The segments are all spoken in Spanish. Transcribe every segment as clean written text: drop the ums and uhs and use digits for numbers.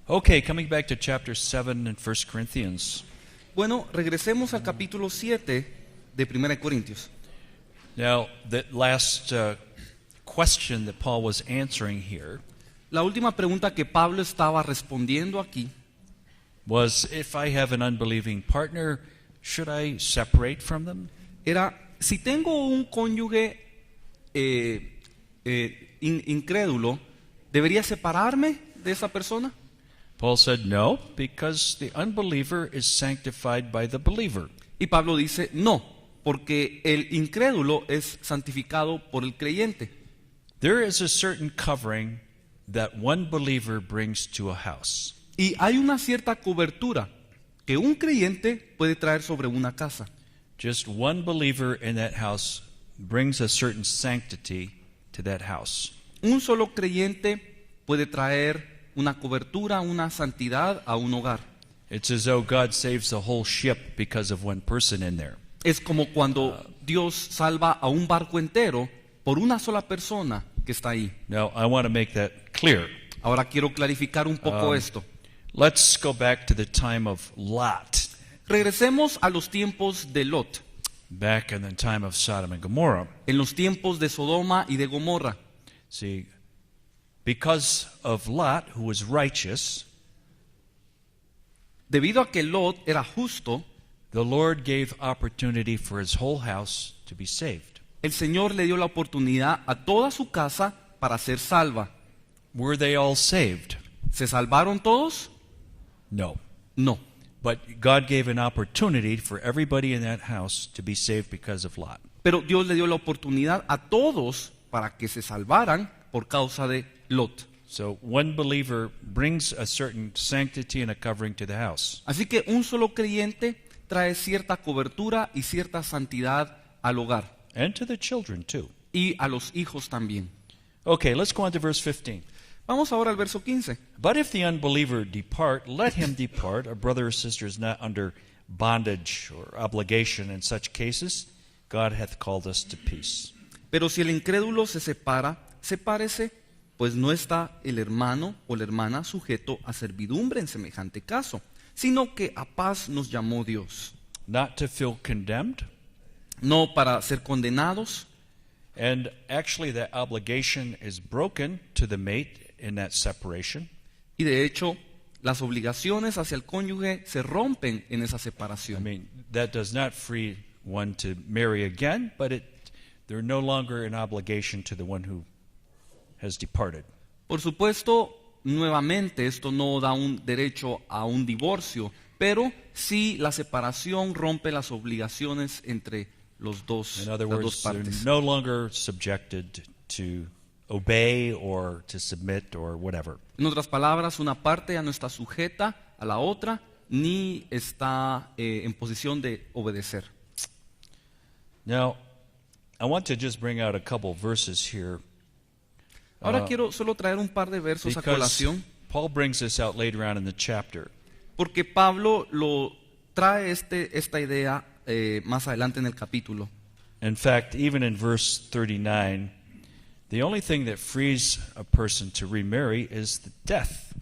Okay, coming back to chapter 7 in 1 Corinthians. Bueno, regresemos al capítulo 7 de 1 Corintios. Now, the last question that Paul was answering here La última pregunta que Pablo estaba respondiendo aquí was, if I have an unbelieving partner, should I separate from them? era, si tengo un cónyuge incrédulo, ¿debería separarme de esa persona? Paul said, no, because the unbeliever is sanctified by the believer. Y Pablo dice, no, porque el incrédulo es santificado por el creyente. There is a certain covering that one believer brings to a house. Y hay una cierta cobertura que un creyente puede traer sobre una casa. Just one believer in that house brings a certain sanctity to that house. Un solo creyente puede traer una cobertura, una santidad a un hogar. It's as though God saves the whole ship because of one person in there. Es como cuando Dios salva a un barco entero por una sola persona que está ahí. Now, I want to make that clear. Ahora quiero clarificar un poco esto. Let's go back to the time of Lot, Regresemos a los tiempos de Lot, back in the time of Sodom and Gomorrah. en los tiempos de Sodoma y de Gomorra. See, because of Lot, who was righteous, Debido a que Lot era justo, the Lord gave opportunity for his whole house to be saved. el Señor le dio la oportunidad a toda su casa para ser salva. Were they all saved? ¿Se salvaron todos? No. No. But God gave an opportunity for everybody in that house to be saved because of Lot. Pero Dios le dio la oportunidad a todos para que se salvaran por causa de Lot. So one believer brings a certain sanctity and a covering to the house. Así que un solo creyente trae cierta cobertura y cierta santidad al hogar And to the children too. y a los hijos también. Okay, let's go on to verse 15. Vamos ahora al verso 15. But if the unbeliever depart, let him depart. A brother or sister is not under bondage or obligation in such cases. God hath called us to peace. Pero si el incrédulo se separa, sepárese, pues no está el hermano o la hermana sujeto a servidumbre en semejante caso, sino que a paz nos llamó Dios, Not to feel condemned. no para ser condenados. And actually that obligation is broken to the mate in that separation. Y de hecho, las obligaciones hacia el cónyuge se rompen en esa I separación. mean, that does not free one to marry again, but they're no longer an obligation to the one who has departed. Por supuesto, nuevamente esto no da un derecho a un divorcio, pero sí la separación rompe las obligaciones entre los dos, In other las dos words, they're partes. no longer subjected to obey or to submit or whatever. En otras palabras, una parte ya no está sujeta a la otra, ni está en posición de obedecer. Now, I want to just bring out a couple verses here Ahora quiero solo traer un par de versos a because colación, Paul brings this out later on in the chapter. porque Pablo lo trae esta idea más adelante en el capítulo. In fact, even in verse 39, the only thing that frees a person to remarry is the death.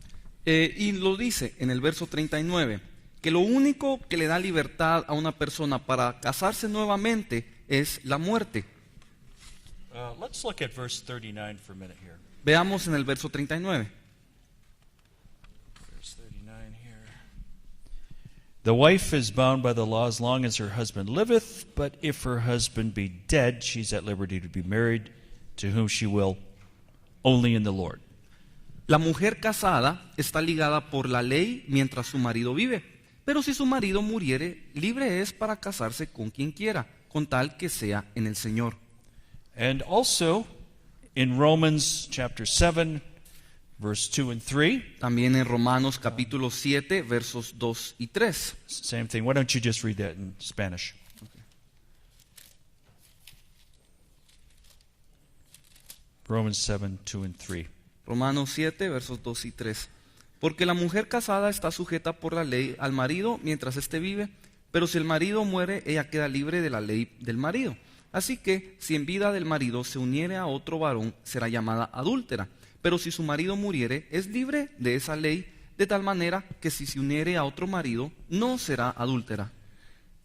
Y lo dice en el verso 39, que lo único que le da libertad a una persona para casarse nuevamente es la muerte. Let's look at verse 39 for a minute here. Veamos en el verso 39. Verse 39 here. The wife is bound by the law as long as her husband liveth, but if her husband be dead, she's at liberty to be married to whom she will, only in the Lord. La mujer casada está ligada por la ley mientras su marido vive, pero si su marido muriere, libre es para casarse con quien quiera, con tal que sea en el Señor. And also in Romans chapter 7, verse 2 and 3, También en Romanos capítulo 7, versos 2 y 3. same thing. Why don't you just read that in Spanish? Romans 7, 2 and 3. Romanos 7, versos 2 y 3. Porque la mujer casada está sujeta por la ley al marido mientras éste vive, pero si el marido muere, ella queda libre de la ley del marido. Así que, si en vida del marido se uniere a otro varón, será llamada adúltera. Pero si su marido muriere, es libre de esa ley de tal manera que si se uniere a otro marido, no será adúltera.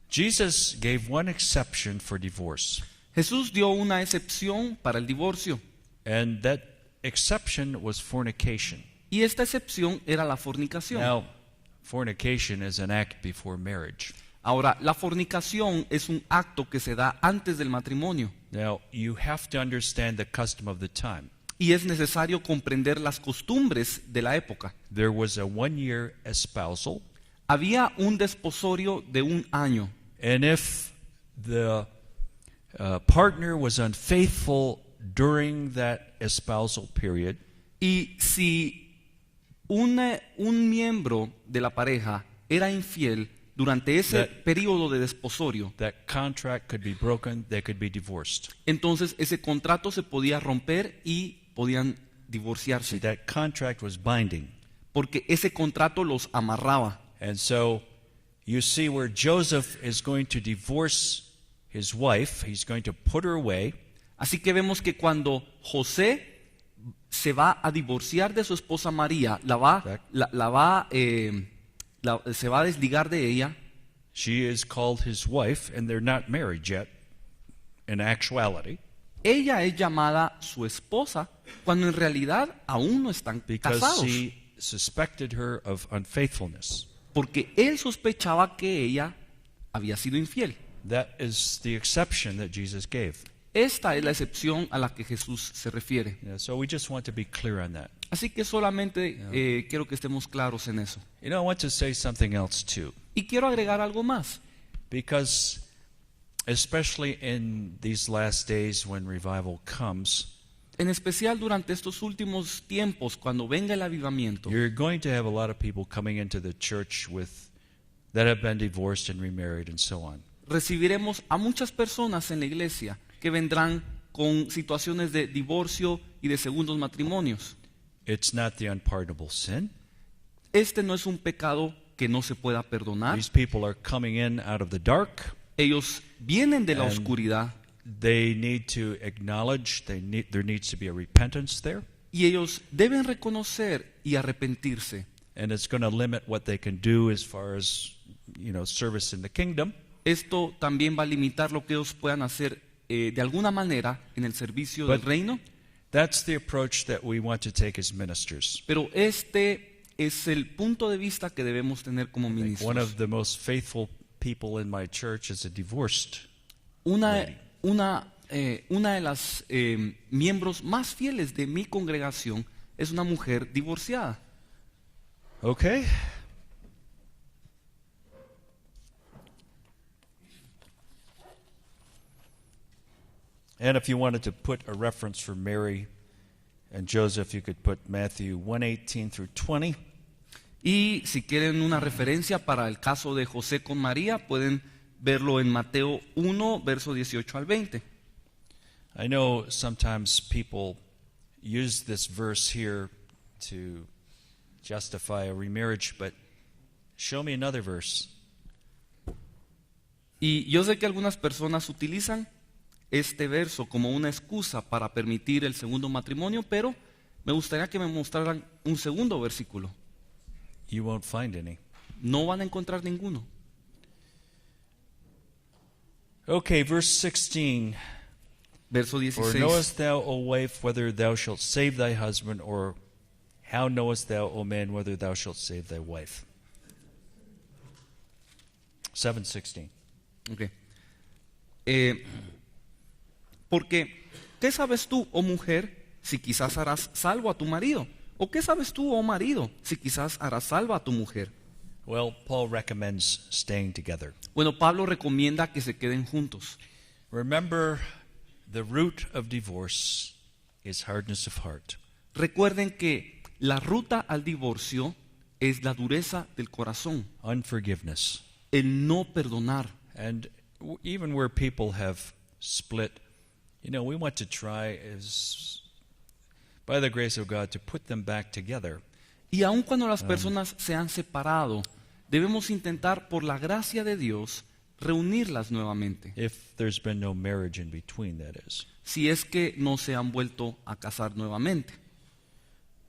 Jesus gave one exception for divorce, Jesús dio una excepción para el divorcio, and that exception was fornication. y esta excepción era la fornicación. Now, fornication is an act before marriage. Ahora, la fornicación es un acto que se da antes del matrimonio, Now, you have to understand the custom of the time. y es necesario comprender las costumbres de la época. There was a 1-year espousal, Había un desposorio de 1 año, and if the partner was unfaithful during that espousal period, y si un miembro de la pareja era infiel durante ese periodo de desposorio, that contract could be broken, they could be divorced. entonces ese contrato se podía romper y podían See, divorciarse, that contract was binding. porque ese contrato los amarraba. And so you see where Joseph is going to divorce his wife, he's going to put her away, Así que vemos que cuando José se va a divorciar de su esposa María, se va a desligar de ella. she is called his wife, and they're not married yet in actuality, Ella es llamada su esposa cuando en realidad aún no están because casados, he suspected her of unfaithfulness. porque él sospechaba que ella había sido infiel. That is the exception that Jesus gave. Esta es la excepción a la que Jesús se refiere. So we just want to be clear on that. Así que solamente quiero que estemos claros en eso. You know, I want to say something else too, Y quiero agregar algo más, because especially in these last days when revival comes, en especial durante estos últimos tiempos, cuando venga el avivamiento. you're going to have a lot of people coming into the church that have been divorced and remarried and so on. Recibiremos a muchas personas en la iglesia que vendrán con situaciones de divorcio y de segundos matrimonios. It's not the unpardonable sin. Este no es un pecado que no se pueda perdonar. These people are coming in out of the dark. Ellos vienen de la And oscuridad They need to acknowledge there needs to be a repentance there, y ellos deben reconocer y arrepentirse. and it's going to limit what they can do as far as, service in the kingdom. Esto también va a limitar lo que ellos puedan hacer de alguna manera en el servicio del But- reino. That's the approach that we want to take as ministers. Pero este es el punto de vista que debemos tener como One ministros. of the most faithful people in my church is a divorced Una lady. de las miembros más fieles de mi congregación es una mujer divorciada. Okay? And if you wanted to put a reference for Mary and Joseph, you could put Matthew 1:18 through 20. Y si quieren una referencia para el caso de José con María, pueden verlo en Mateo 1, verso 18 al 20. I know sometimes people use this verse here to justify a remarriage, but show me another verse. Y yo sé que algunas personas utilizan este verso como una excusa para permitir el segundo matrimonio, pero me gustaría que me mostraran un segundo versículo. You won't find any. No van a encontrar ninguno. Okay, verse 16. Verso For 16. knowest thou, O wife, whether thou shalt save thy husband, or how knowest thou, O man, whether thou shalt save thy wife? 7:16. Ok. Porque, ¿qué sabes tú, oh mujer, si quizás harás salvo a tu marido? ¿O qué sabes tú, oh marido, si quizás harás salvo a tu mujer? Well, Paul recommends staying together. Bueno, Pablo recomienda que se queden juntos. Remember, the root of divorce is hardness of heart. Recuerden que la ruta al divorcio es la dureza del corazón, Unforgiveness. el no perdonar. And even where people have split, we want to try, by the grace of God, to put them back together. Y aun cuando las personas se han separado, debemos intentar, por la gracia de Dios, reunirlas nuevamente. If there's been no marriage in between, that is. Si es que no se han vuelto a casar nuevamente.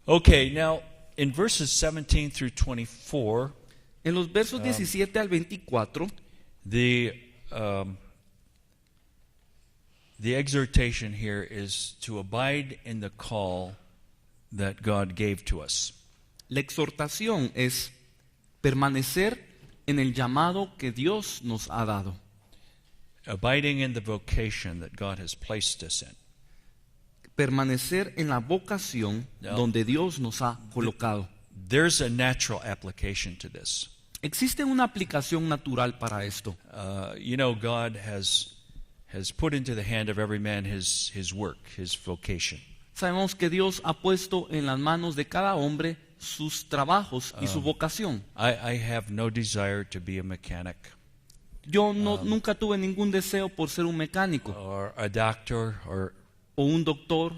Okay, now, in verses 17 through 24, En los versos 17 al 24, the exhortation here is to abide in the call that God gave to us. la exhortación es permanecer en el llamado que Dios nos ha dado. Abiding in the vocation that God has placed us in. Permanecer en la vocación No. donde Dios nos ha colocado. There's a natural application to this. Existe una aplicación natural para esto. God has put into the hand of every man his work, his vocation. Sabemos que Dios ha puesto en las manos de cada hombre sus trabajos y su vocación. I have no desire to be a mechanic Yo nunca tuve ningún deseo por ser un mecánico or a doctor o un doctor.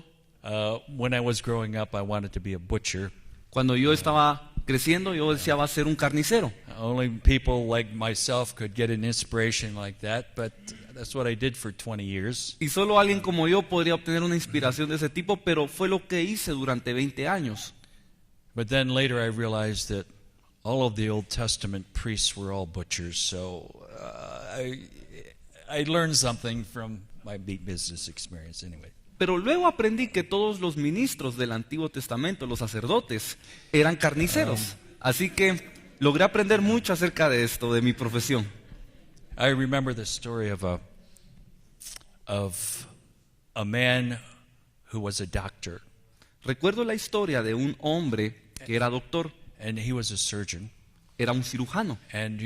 when I was growing up, I wanted to be a butcher. Cuando yo estaba creciendo, yo deseaba ser un carnicero. Only people like myself could get an inspiration like that, but that's what I did for 20 years. Y solo alguien como yo podría obtener una inspiración de ese tipo, pero fue lo que hice durante 20 años. But then later I realized that all of the Old Testament priests were all butchers, so I learned something from my meat business experience anyway. Pero luego aprendí que todos los ministros del Antiguo Testamento, los sacerdotes, eran carniceros. Así que logré aprender mucho acerca de esto, de mi profesión. I remember the story of a man who was a doctor, Recuerdo la historia de un hombre que era doctor, and he was a surgeon. era un cirujano. And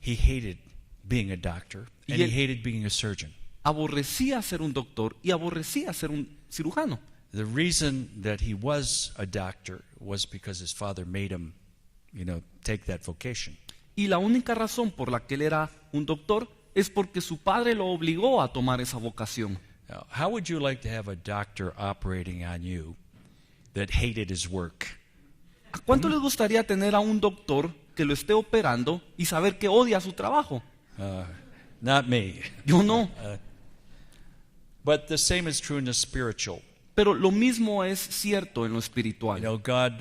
he hated being a doctor, and Y he él- hated being a surgeon. Aborrecía ser un doctor y aborrecía ser un cirujano. The reason that he was a doctor was because his father made him, take that vocation. Y la única razón por la que él era un doctor es porque su padre lo obligó a tomar esa vocación. Now, how would you like to have a doctor operating on you that hated his work? ¿A cuánto les gustaría tener a un doctor que lo esté operando y saber que odia su trabajo? Not me. Yo no. But the same is true in the spiritual. Pero lo mismo es cierto en lo espiritual. God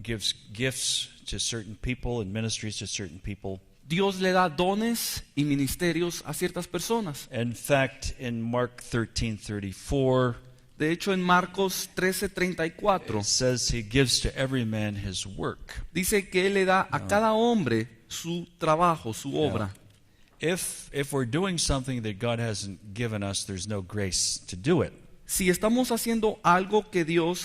gives gifts to certain people and ministries to certain people. Dios le da dones y ministerios a ciertas personas. In fact, in Mark 13:34, De hecho, en Marcos 13:34 it says he gives to every man his work. dice que Él le da a cada hombre su trabajo, su obra. If we're doing something that God hasn't given us, there's no grace to do it. Si estamos haciendo algo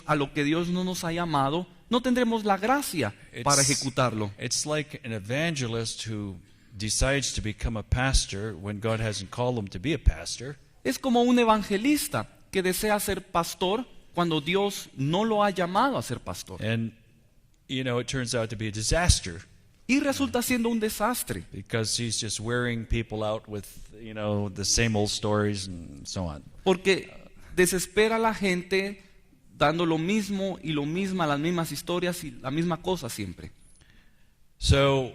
a lo que Dios no nos ha llamado, no tendremos la gracia para ejecutarlo. It's like an evangelist who decides to become a pastor when God hasn't called him to be a pastor. Es como un evangelista que desea ser pastor cuando Dios no lo ha llamado a ser pastor. And, it turns out to be a disaster Y resulta siendo un desastre, because he's just wearing people out with, the same old stories and so on. porque desespera a la gente dando lo mismo y lo mismo, las mismas historias y la misma cosa siempre. So,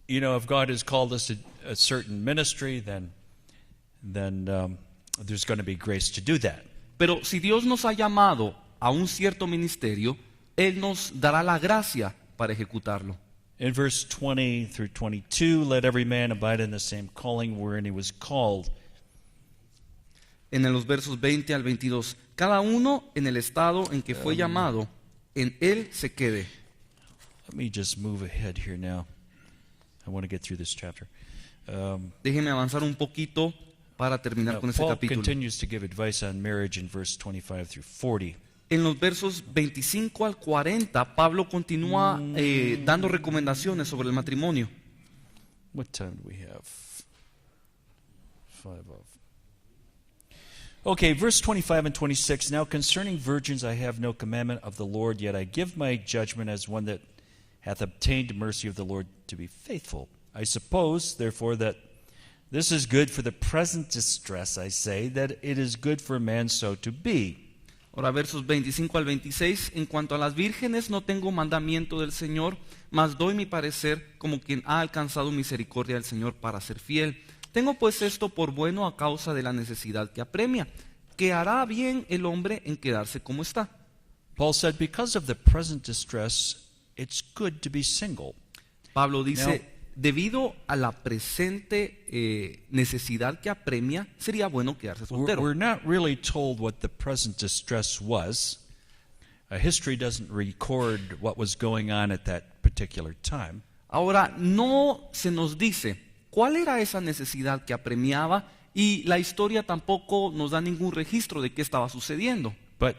if God has called us to a certain ministry, then there's going to be grace to do that. Pero si Dios nos ha llamado a un cierto ministerio, Él nos dará la gracia para ejecutarlo. In verse 20 through 22, let every man abide in the same calling wherein he was called. En los versos 20 al 22, cada uno en el estado en que fue llamado, en Él se quede. Let me just move ahead here now. I want to get through this chapter. Déjeme avanzar un poquito para terminar con este Paul capítulo. continues to give advice on marriage in verse 25 through 40. En los versos 25 al 40, Pablo continúa dando recomendaciones sobre el matrimonio. What time do we have? 5 of. Okay, verse 25 and 26. Now concerning virgins I have no commandment of the Lord, yet I give my judgment as one that hath obtained mercy of the Lord to be faithful. I suppose, therefore, that this is good for the present distress, I say, that it is good for a man so to be. Ahora versos 25 al 26, en cuanto a las vírgenes no tengo mandamiento del Señor, mas doy mi parecer como quien ha alcanzado misericordia del Señor para ser fiel. Tengo pues esto por bueno a causa de la necesidad que apremia, que hará bien el hombre en quedarse como está. Paul said, because of the present distress, it's good to be single. Pablo dice, No. debido a la presente necesidad que apremia, sería bueno quedarse soltero. We're not really told what the present distress was. History doesn't record what was going on at that particular time. Ahora, no se nos dice cuál era esa necesidad que apremiaba y la historia tampoco nos da ningún registro de qué estaba sucediendo. But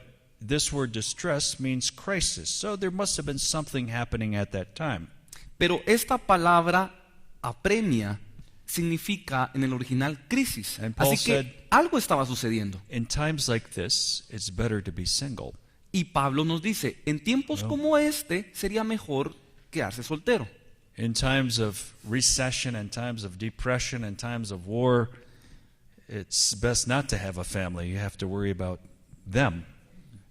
this word distress means crisis, so there must have been something happening at that time. Pero esta palabra apremia significa en el original crisis. And Paul Así que algo estaba sucediendo. In times like this, it's better to be single. Y Pablo nos dice, en tiempos como este sería mejor quedarse soltero. In times of recession and times of depression and times of war, it's best not to have a family. You have to worry about them.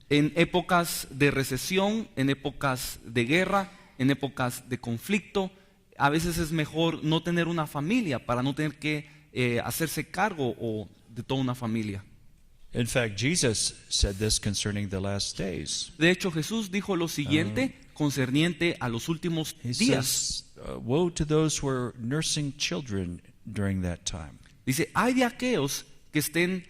En épocas de recesión, en épocas de guerra, en épocas de conflicto, a veces es mejor no tener una familia para no tener que hacerse cargo de toda una familia. In fact, Jesus said this concerning the last days. De hecho, Jesús dijo lo siguiente concerniente a los últimos He días. says, woe to those who are nursing children during that time. Dice, hay de aquellos que estén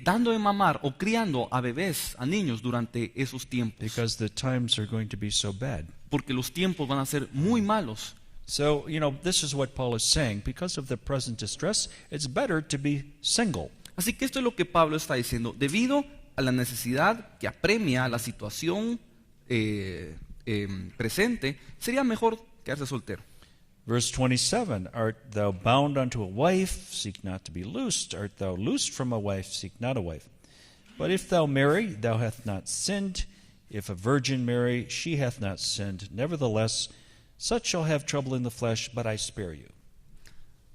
dando de mamar o criando a bebés, a niños durante esos tiempos. Because the times are going to be so bad. Porque los tiempos van a ser muy malos. So, this is what Paul is saying. Because of the present distress, it's better to be single. Así que esto es lo que Pablo está diciendo. Debido a la necesidad que apremia la situación presente, sería mejor quedarse soltero. Verse 27, art thou bound unto a wife? Seek not to be loosed. Art thou loosed from a wife? Seek not a wife. But if thou marry, thou hast not sinned. If a virgin marry, she hath not sinned. Nevertheless, such shall have trouble in the flesh, but I spare you.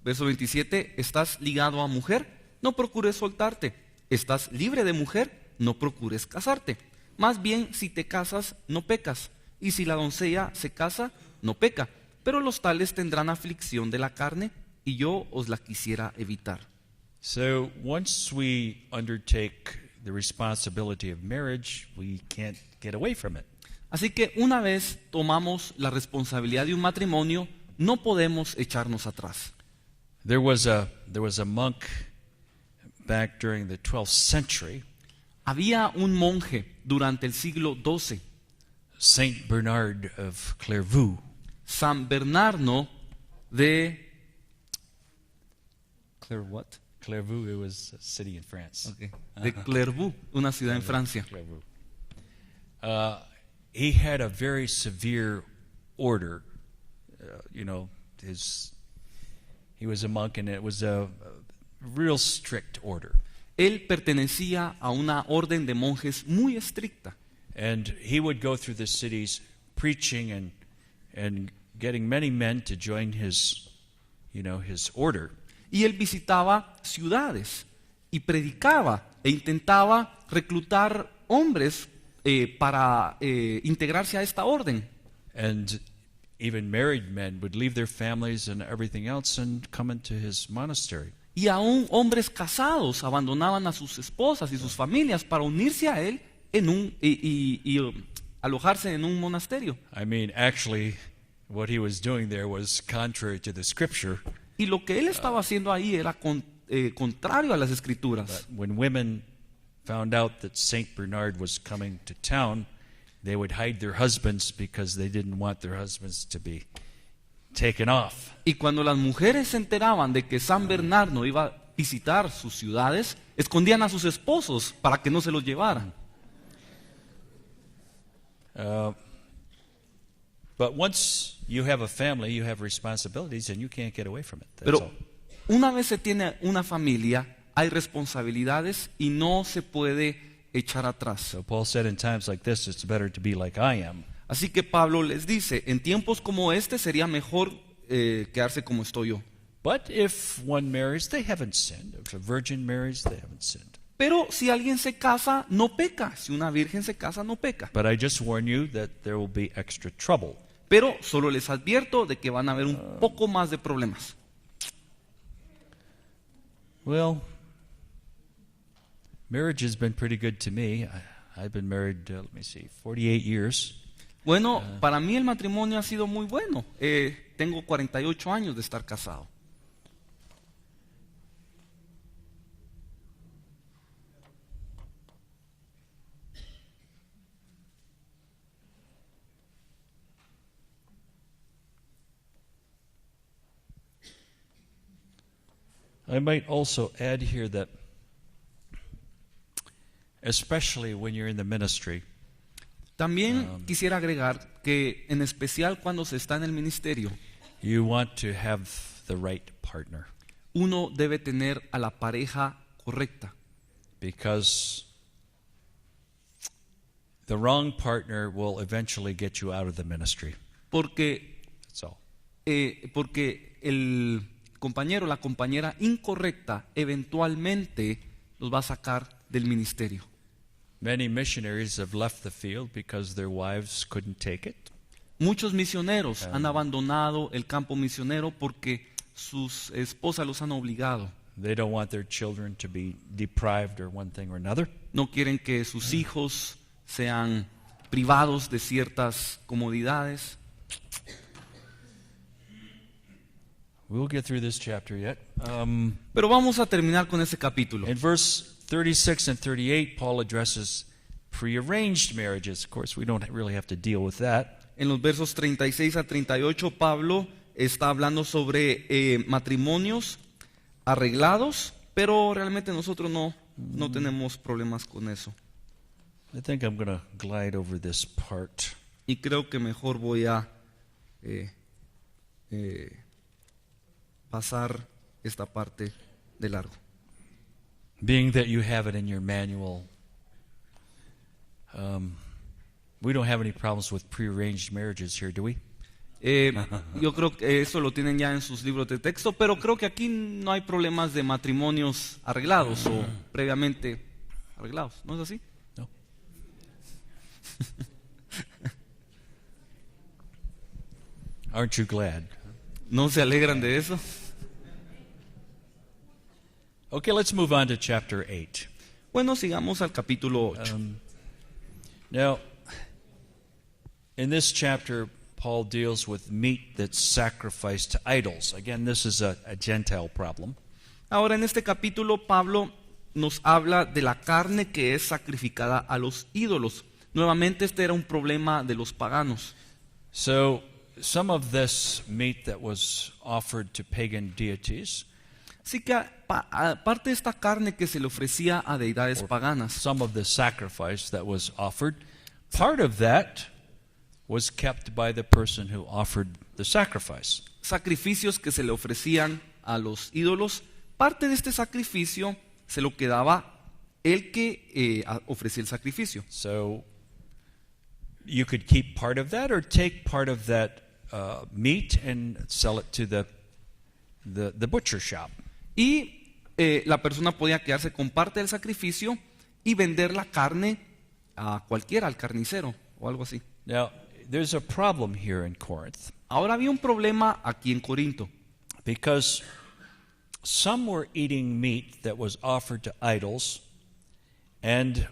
Verso 27, ¿estás ligado a mujer? No procures soltarte. ¿Estás libre de mujer? No procures casarte. Más bien, si te casas, no pecas. Y si la doncella se casa, no peca. Pero los tales tendrán aflicción de la carne, y yo os la quisiera evitar. So once we undertake the responsibility of marriage, we can't get away from it. Así que una vez tomamos la responsabilidad de un matrimonio, no podemos echarnos atrás. There was a monk back during the 12th century, Había un monje durante el siglo XII, Saint Bernard of Clairvaux. San Bernardo de Clairvaux, it was a city in France. de Clairvaux, una ciudad en Francia. Clairvaux. He had a very severe order. He was a monk, and it was a real strict order. Él pertenecía a una orden de monjes muy estricta. And he would go through the cities preaching and getting many men to join his order. Y él visitaba ciudades y predicaba e intentaba reclutar hombres para integrarse a esta orden. And even married men would leave their families and everything else and come into his monastery. Y aún hombres casados abandonaban a sus esposas y sus familias para unirse a él y alojarse en un monasterio. I mean, actually, what he was doing there was contrary to the scripture. Y lo que él estaba haciendo ahí era contrario a las escrituras. But when women found out that Saint Bernard was coming to town, they would hide their husbands because they didn't want their husbands to be taken off. Y cuando las mujeres se enteraban de que San Bernardo iba a visitar sus ciudades, escondían a sus esposos para que no se los llevaran. But once you have a family, you have responsibilities, and you can't get away from it. That's Pero all. una vez se tiene una familia, hay responsabilidades y no se puede echar atrás. So Paul said, in times like this, it's better to be like I am. Así que Pablo les dice, en tiempos como este sería mejor quedarse como estoy yo. But if one marries, they haven't sinned. If a virgin marries, they haven't sinned. Pero si alguien se casa, no peca. Si una virgen se casa, no peca. But I just warn you that there will be extra trouble. Pero solo les advierto de que van a haber un poco más de problemas. Well, marriage has been pretty good to me. I've been married, 48 years. Bueno, para mí el matrimonio ha sido muy bueno. Tengo 48 años de estar casado. I might also add here that, especially when you're in the ministry, También quisiera agregar que en especial cuando se está en el ministerio, you want to have the right partner, uno debe tener a la pareja correcta, because the wrong partner will eventually get you out of the ministry. porque That's all. porque el compañero, la compañera incorrecta eventualmente los va a sacar del ministerio. Many missionaries have left the field because their wives couldn't take it. Muchos misioneros han abandonado el campo misionero porque sus esposas los han obligado. They don't want their children to be deprived or one thing or another. No quieren que sus hijos sean privados de ciertas comodidades. We'll get through this chapter yet. Pero vamos a terminar con ese capítulo. In verse 36 and 38, Paul addresses prearranged marriages. Of course, we don't really have to deal with that. En los versos 36 a 38, Pablo está hablando sobre matrimonios arreglados, pero realmente nosotros no tenemos problemas con eso. I think I'm going to glide over this part. Y creo que mejor voy a pasar esta parte de largo. Being that you have it in your manual, we don't have any problems with prearranged marriages here, do we? Yo creo que eso lo tienen ya en sus libros de texto, pero creo que aquí no hay problemas de matrimonios arreglados o previamente arreglados, ¿no es así? No. Aren't you glad? ¿No se alegran de eso? Okay, let's move on to chapter 8. Bueno, sigamos al capítulo 8. Now, in this chapter, Paul deals with meat that's sacrificed to idols. Again, this is a Gentile problem. Ahora, en este capítulo, Pablo nos habla de la carne que es sacrificada a los ídolos. Nuevamente, este era un problema de los paganos. So, some of this meat that was offered to pagan deities, Así que, aparte de esta carne que se le ofrecía a deidades paganas, some of the sacrifice that was offered, part of that was kept by the person who offered the sacrifice. sacrificios que se le ofrecían a los ídolos, parte de este sacrificio se lo quedaba el que ofrecía el sacrificio. So, you could keep part of that or take part of that meat and sell it to the butcher shop. Y la persona podía quedarse con parte del sacrificio y vender la carne a cualquiera, al carnicero o algo así. Now, there's a problem here in Corinth Ahora había un problema aquí en Corinto, because some were eating meat that was offered to idols and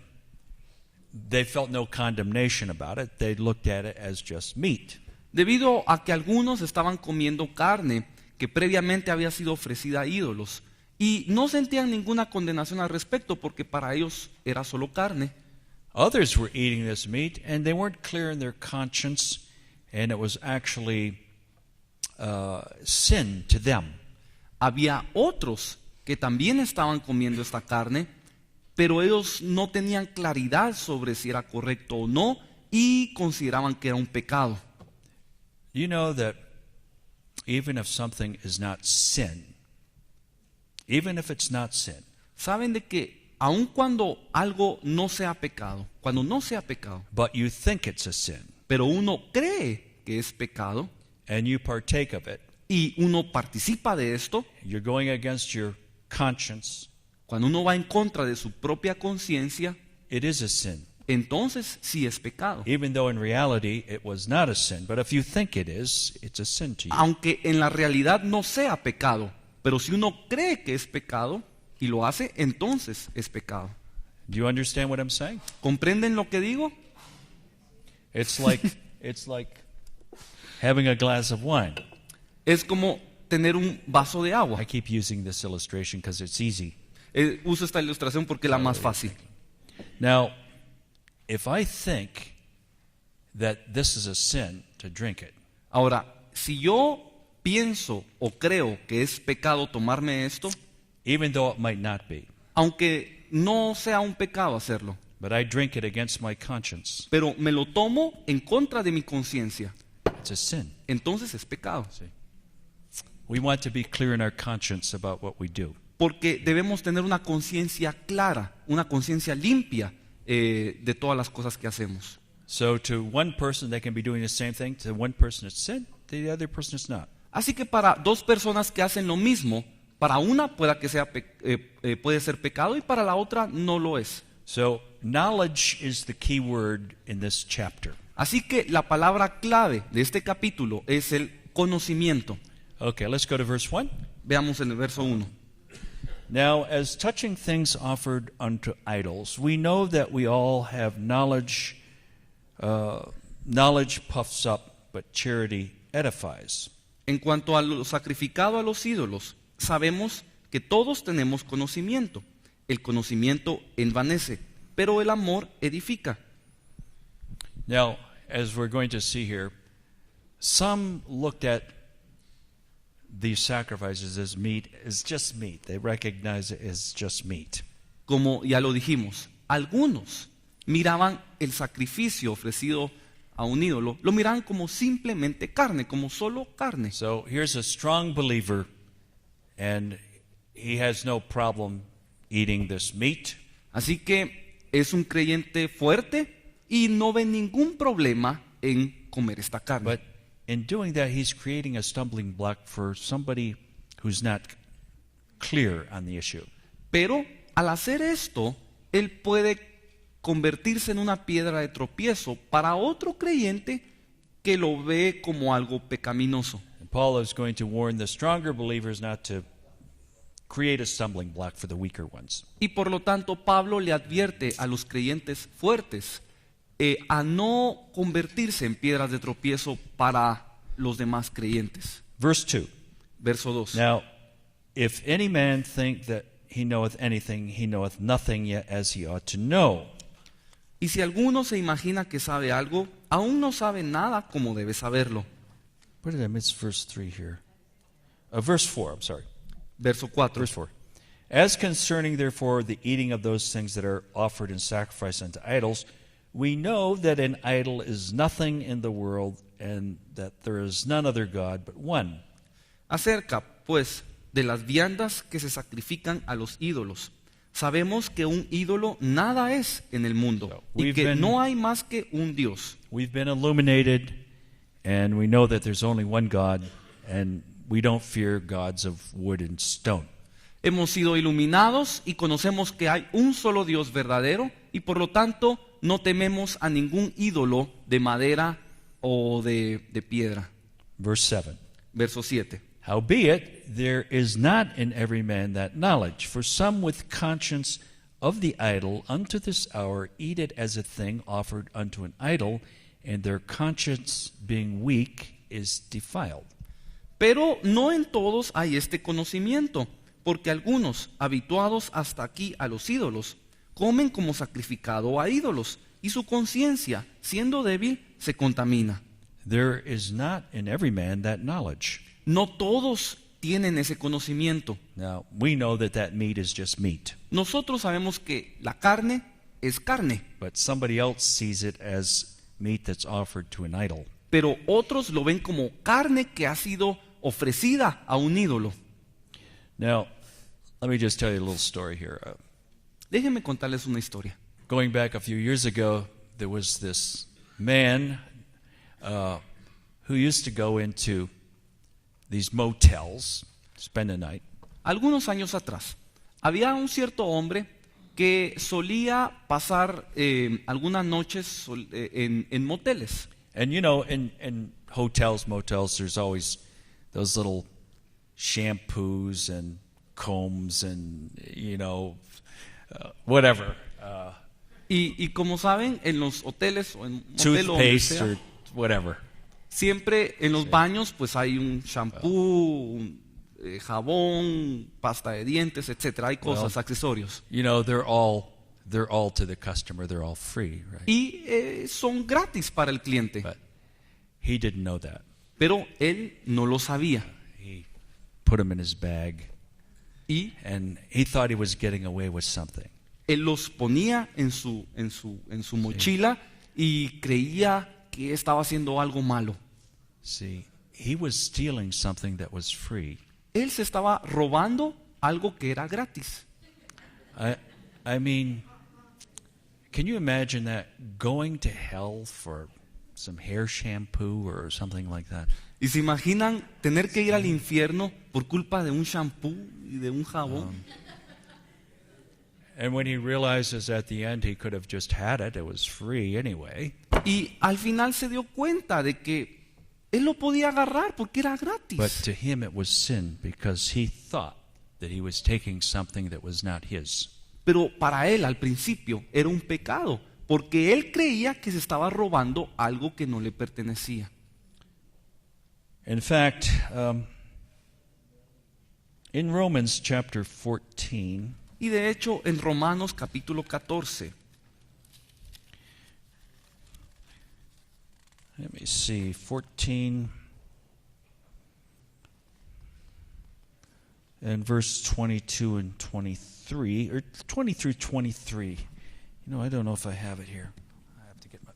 they felt no condemnation about it. They looked at it as just meat. debido a que algunos estaban comiendo carne que previamente había sido ofrecida a ídolos y no sentían ninguna condenación al respecto porque para ellos era solo carne. Others were eating this meat and they weren't clear in their conscience, and it was actually sin to them. Había otros que también estaban comiendo esta carne, pero ellos no tenían claridad sobre si era correcto o no y consideraban que era un pecado. You know that even if something is not sin, even if it's not sin, Saben de que aun cuando algo no sea pecado, cuando no sea pecado, but you think it's a sin, pero uno cree que es pecado and you partake of it, y uno participa de esto, you're going against your conscience, cuando uno va en contra de su propia conciencia, it is a sin. entonces sí es pecado. Even though in reality it was not a sin, but if you think it is, it's a sin to you. Aunque en la realidad no sea pecado, pero si uno cree que es pecado y lo hace, entonces es pecado. Do you understand what I'm saying? ¿Comprenden lo que digo? It's like having a glass of wine. Es como tener un vaso de agua. I keep using this illustration because it's easy. Uso esta ilustración porque es la más fácil. Now, if I think that this is a sin to drink it, Ahora, si yo pienso o creo que es pecado tomarme esto, even though it might not be, aunque no sea un pecado hacerlo, but I drink it against my conscience, pero me lo tomo en contra de mi conciencia, it's a sin. entonces es pecado. See? We want to be clear in our conscience about what we do. Porque debemos tener una conciencia clara, una conciencia limpia de todas las cosas que hacemos. So to one person, they can be doing the same thing. To one person, it's sin. To the other person, it's not. Así que para dos personas que hacen lo mismo, para una puede ser pecado y para la otra no lo es. So knowledge is the key word in this chapter. Así que la palabra clave de este capítulo es el conocimiento. Okay, let's go to verse 1. Veamos en el verso 1. Now, as touching things offered unto idols, we know that we all have knowledge. Knowledge puffs up, but charity edifies. En cuanto a lo sacrificado a los ídolos, sabemos que todos tenemos conocimiento. El conocimiento envanece, pero el amor edifica. Now, as we're going to see here, some looked at these sacrifices as meat, as just meat. They recognize it as just meat. Como ya lo dijimos, algunos miraban el sacrificio ofrecido a un ídolo, lo miraban como simplemente carne, como solo carne. So here's a strong believer, and he has no problem eating this meat. Así que es un creyente fuerte y no ve ningún problema en comer esta carne. But in doing that, he's creating a stumbling block for somebody who's not clear on the issue. Pero al hacer esto, él puede convertirse en una piedra de tropiezo para otro creyente que lo ve como algo pecaminoso. And Paul is going to warn the stronger believers not to create a stumbling block for the weaker ones. Y por lo tanto, Pablo le advierte a los creyentes fuertes a no convertirse en piedras de tropiezo para los demás creyentes. Verse 2. Verso 2. Now, if any man think that he knoweth anything, he knoweth nothing yet as he ought to know. Y si alguno se imagina que sabe algo, aún no sabe nada como debe saberlo. Where did I miss verse 3 here? Verse 4, I'm sorry. Verso 4. Verse 4. As concerning, therefore, the eating of those things that are offered in sacrifice unto idols, we know that an idol is nothing in the world, and that there is none other God but one. Acerca, pues, de las viandas que se sacrifican a los ídolos. Sabemos que un ídolo nada es en el mundo y que no hay más que un Dios. We've been illuminated, and we know that there's only one God, and we don't fear gods of wood and stone. Hemos sido iluminados y conocemos que hay un solo Dios verdadero y por lo tanto no tememos a ningún ídolo de madera o de piedra. Verse 7. Verso 7. Howbeit, there is not in every man that knowledge, for some with conscience of the idol unto this hour eat it as a thing offered unto an idol, and their conscience being weak is defiled. Pero no en todos hay este conocimiento, porque algunos, habituados hasta aquí a los ídolos, comen como sacrificado a ídolos, y su conciencia, siendo débil, se contamina. There is not in every man that knowledge. No todos tienen ese conocimiento. Now, we know that that meat is just meat, Nosotros sabemos que la carne es carne, but somebody else sees it as meat that's offered to an idol. pero otros lo ven como carne que ha sido ofrecida a un ídolo. Now, let me just tell you a little story here. Déjenme contarles una historia. Going back a few years ago, there was this man who used to go into these motels, spend the night. Algunos años atrás, había un cierto hombre que solía pasar algunas noches en moteles. And you know, in hotels, motels, there's always those little shampoos and combs and, you know, whatever. Y como saben, en los hoteles o en un hotel o donde toothpaste sea, or whatever. siempre en los baños pues hay un shampoo, un jabón, pasta de dientes, etcétera. Hay cosas, accesorios. You know, they're all to the customer. They're all free, right? Y son gratis para el cliente. But he didn't know that. Pero él no lo sabía. He put them in his bag, Y and he thought he was getting away with something. él los ponía en su mochila y creía que estaba haciendo algo malo. See, he was stealing something that was free. Él se estaba robando algo que era gratis. I mean, can you imagine that, going to hell for some hair shampoo or something like that? ¿Y se imaginan tener que ir al infierno por culpa de un shampoo y de un jabón? And when he realizes at the end he could have just had it was free anyway. Y al final se dio cuenta de que él lo podía agarrar porque era But gratis. to him it was sin because he thought that he was taking something that was not his. Pero para él al principio era un pecado porque él creía que se estaba robando algo que no le pertenecía. In fact, in Romans chapter 14, Y de hecho en Romanos capítulo 14, let me see, 14 and verse 22 and 23, or 20 through 23. You know, I don't know if I have it here. I have to get my...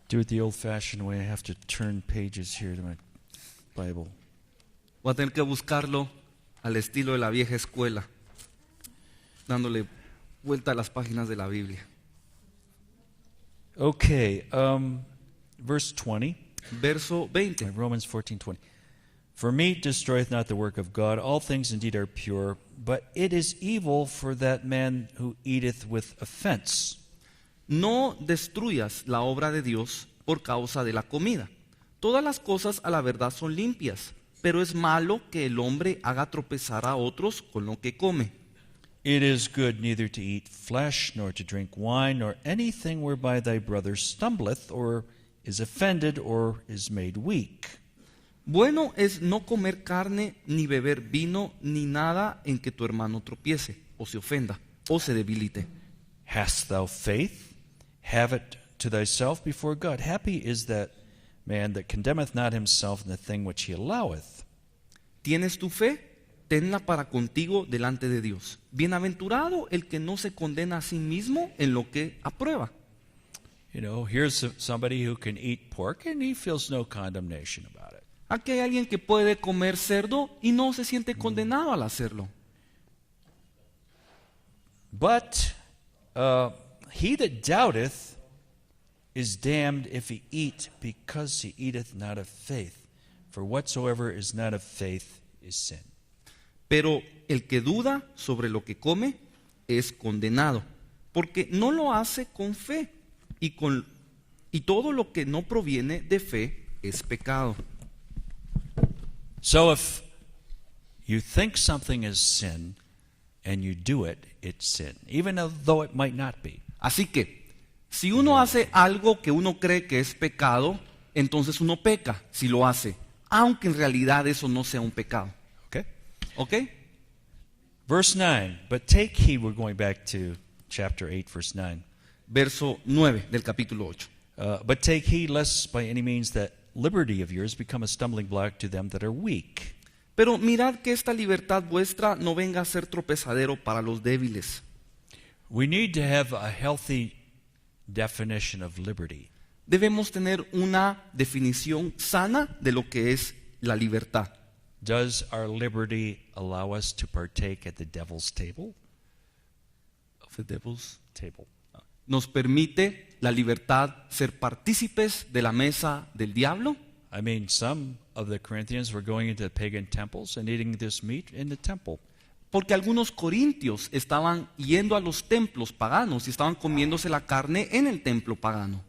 Do it the old-fashioned way. I have to turn pages here to my Bible. voy a tener que buscarlo al estilo de la vieja escuela, dándole vuelta a las páginas de la Biblia. Okay, verse 20. Verso 20. Romans 14:20. For meat destroyeth not the work of God. All things indeed are pure, but it is evil for that man who eateth with offense. No destruyas la obra de Dios por causa de la comida. Todas las cosas a la verdad son limpias, pero es malo que el hombre haga tropezar a otros con lo que come. It is good neither to eat flesh, nor to drink wine, nor anything whereby thy brother stumbleth, or is offended, or is made weak. Bueno es no comer carne, ni beber vino, ni nada en que tu hermano tropiece, o se ofenda, o se debilite. Hast thou faith? Have it to thyself before God. Happy is that man that condemneth not himself in the thing which he alloweth. ¿Tienes tu fe? Tenla para contigo delante de Dios. Bienaventurado el que no se condena a sí mismo en lo que aprueba. You know, here's somebody who can eat pork and he feels no condemnation about it. Aquí hay alguien que puede comer cerdo y no se siente condenado al hacerlo. But he that doubteth is damned if he eat, because he eateth not of faith. For whatsoever is not of faith is sin. Pero el que duda sobre lo que come es condenado, porque no lo hace con fe, y todo lo que no proviene de fe es pecado. So if you think something is sin and you do it, it's sin, even though it might not be. Así que, si uno hace algo que uno cree que es pecado, entonces uno peca si lo hace, aunque en realidad eso no sea un pecado. Okay? ¿Ok? Verse 9. But take heed, we're going back to chapter 8, verse 9. Verso 9 del capítulo 8. But take heed lest by any means that liberty of yours become a stumbling block to them that are weak. Pero mirad que esta libertad vuestra no venga a ser tropezadero para los débiles. We need to have a healthy definition of liberty. Debemos tener una definición sana de lo que es la libertad. Does our liberty allow us to partake at the devil's table? Of the devil's Table. ¿Nos permite la libertad ser partícipes de la mesa del diablo? I mean, some of the Corinthians were going into pagan temples and eating this meat in the temple. Porque algunos corintios estaban yendo a los templos paganos y estaban comiéndose la carne en el templo pagano.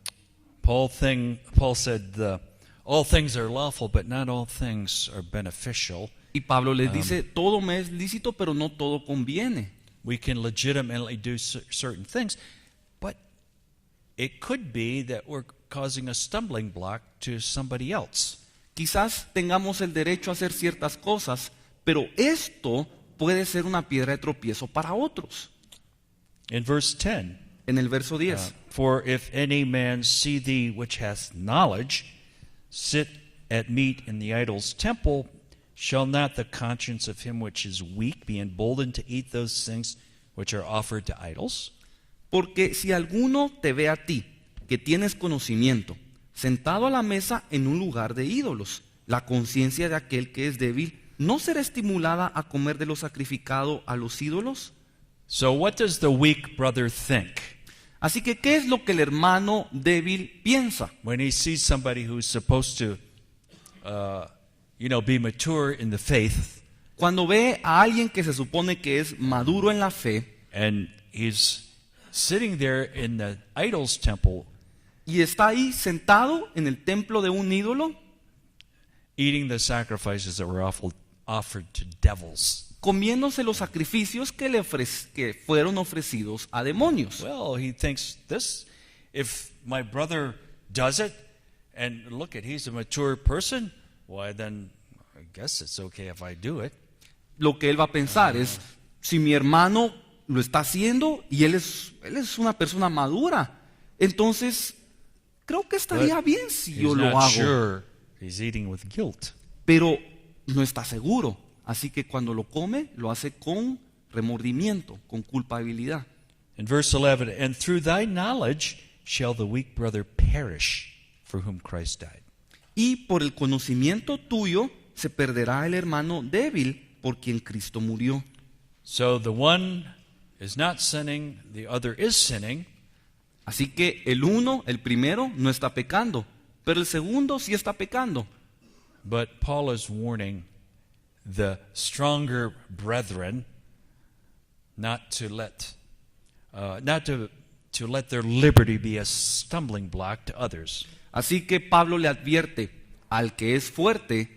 Paul said, all things are lawful, but not all things are beneficial. Y Pablo les dice, todo me es lícito, pero no todo conviene. We can legitimately do certain things, but it could be that we're causing a stumbling block to somebody else. Quizás tengamos el derecho a hacer ciertas cosas, pero esto puede ser una piedra de tropiezo para otros. In verse 10, En el verso 10. for if any man see thee which hath knowledge sit at meat in the idol's temple, shall not the conscience of him which is weak be emboldened to eat those things which are offered to idols? Porque si alguno te ve a ti, que tienes conocimiento, sentado a la mesa en un lugar de ídolos, la conciencia de aquel que es débil, ¿no será estimulada a comer de lo sacrificado a los ídolos? So what does the weak brother think Así que, ¿qué es lo que el hermano débil piensa? when he sees somebody who's supposed to, be mature in the faith, Cuando ve a alguien que se supone que es maduro en la fe and he's sitting there in the idol's temple y está ahí sentado en el templo de un ídolo, eating the sacrifices that were offered to devils? comiéndose los sacrificios que fueron ofrecidos a demonios. Well, he thinks this, if my brother does it, and look at, he's a mature person, why then I guess it's okay if I do it. Lo que él va a pensar es, si mi hermano lo está haciendo y él es una persona madura, entonces creo que estaría But bien si yo he's lo not hago. sure he's eating with guilt. Pero no está seguro. Así que cuando lo come, lo hace con remordimiento, con culpabilidad. In verse 11, and through thy knowledge shall the weak brother perish for whom Christ died. Y por el conocimiento tuyo se perderá el hermano débil por quien Cristo murió. So the one is not sinning, the other is sinning. Así que el primero, no está pecando, pero el segundo sí está pecando. But Paul is warning the stronger brethren not to let their liberty be a stumbling block to others. Así que Pablo le advierte al que es fuerte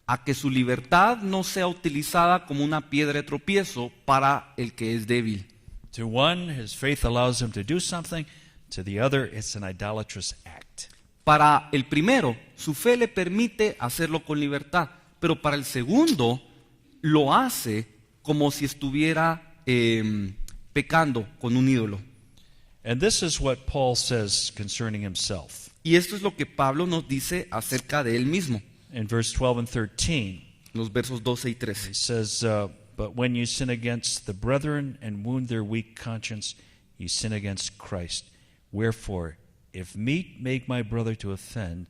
a que su libertad no sea utilizada como una piedra de tropiezo para el que es débil. To one, his faith allows him to do something. To the other, it's an idolatrous act. Para el primero, su fe le permite hacerlo con libertad, pero para el segundo, lo hace como si estuviera pecando con un ídolo. And this is what Paul says concerning himself. Y esto es lo que Pablo nos dice acerca de él mismo, In verse 12 and 13, los versos 12 y he 13. says, But when you sin against the brethren and wound their weak conscience, you sin against Christ. Wherefore, if meat make my brother to offend,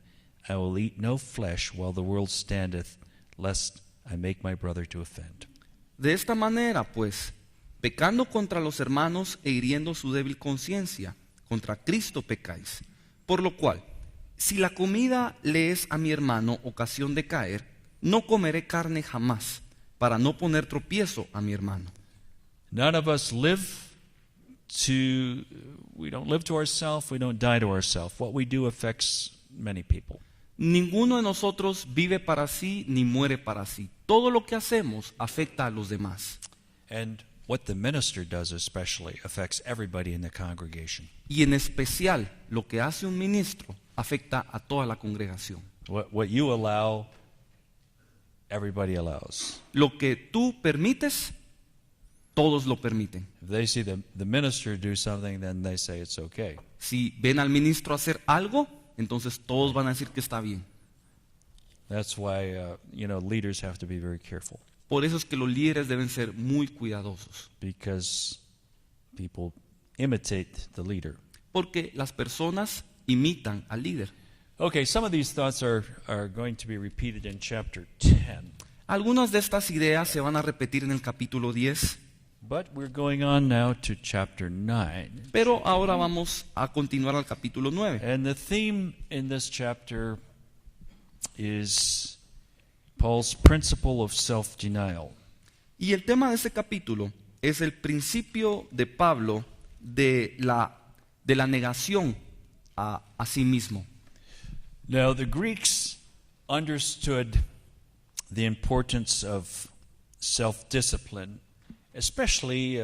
I will eat no flesh while the world standeth, lest I make my brother to offend. De esta manera, pues, pecando contra los hermanos e hiriendo su débil conciencia, contra Cristo pecáis. Por lo cual, si la comida le es a mi hermano ocasión de caer, no comeré carne jamás, para no poner tropiezo a mi hermano. None of us we don't live to ourselves, we don't die to ourselves. What we do affects many people. Ninguno de nosotros vive para sí ni muere para sí. Todo lo que hacemos afecta a los demás. And what the minister does especially affects everybody in the congregation. Y en especial, lo que hace un ministro afecta a toda la congregación. What you allow, everybody allows. Lo que tú permites, todos lo permiten. If they see the minister do something, then they say it's okay. Si ven al ministro hacer algo, entonces todos van a decir que está bien. That's why leaders have to be very careful, Por eso es que los líderes deben ser muy cuidadosos, because people imitate the leader. porque las personas imitan al líder. Okay, some of these thoughts are going to be repeated in chapter 10, Algunas de estas ideas se van a repetir en el capítulo 10, but we're going on now to chapter 9. pero ahora vamos a continuar al capítulo 9. And the theme in this chapter is Paul's principle of self-denial. Y el tema de este capítulo es el principio de Pablo de la negación a sí mismo. Now, the Greeks understood the importance of self-discipline, especially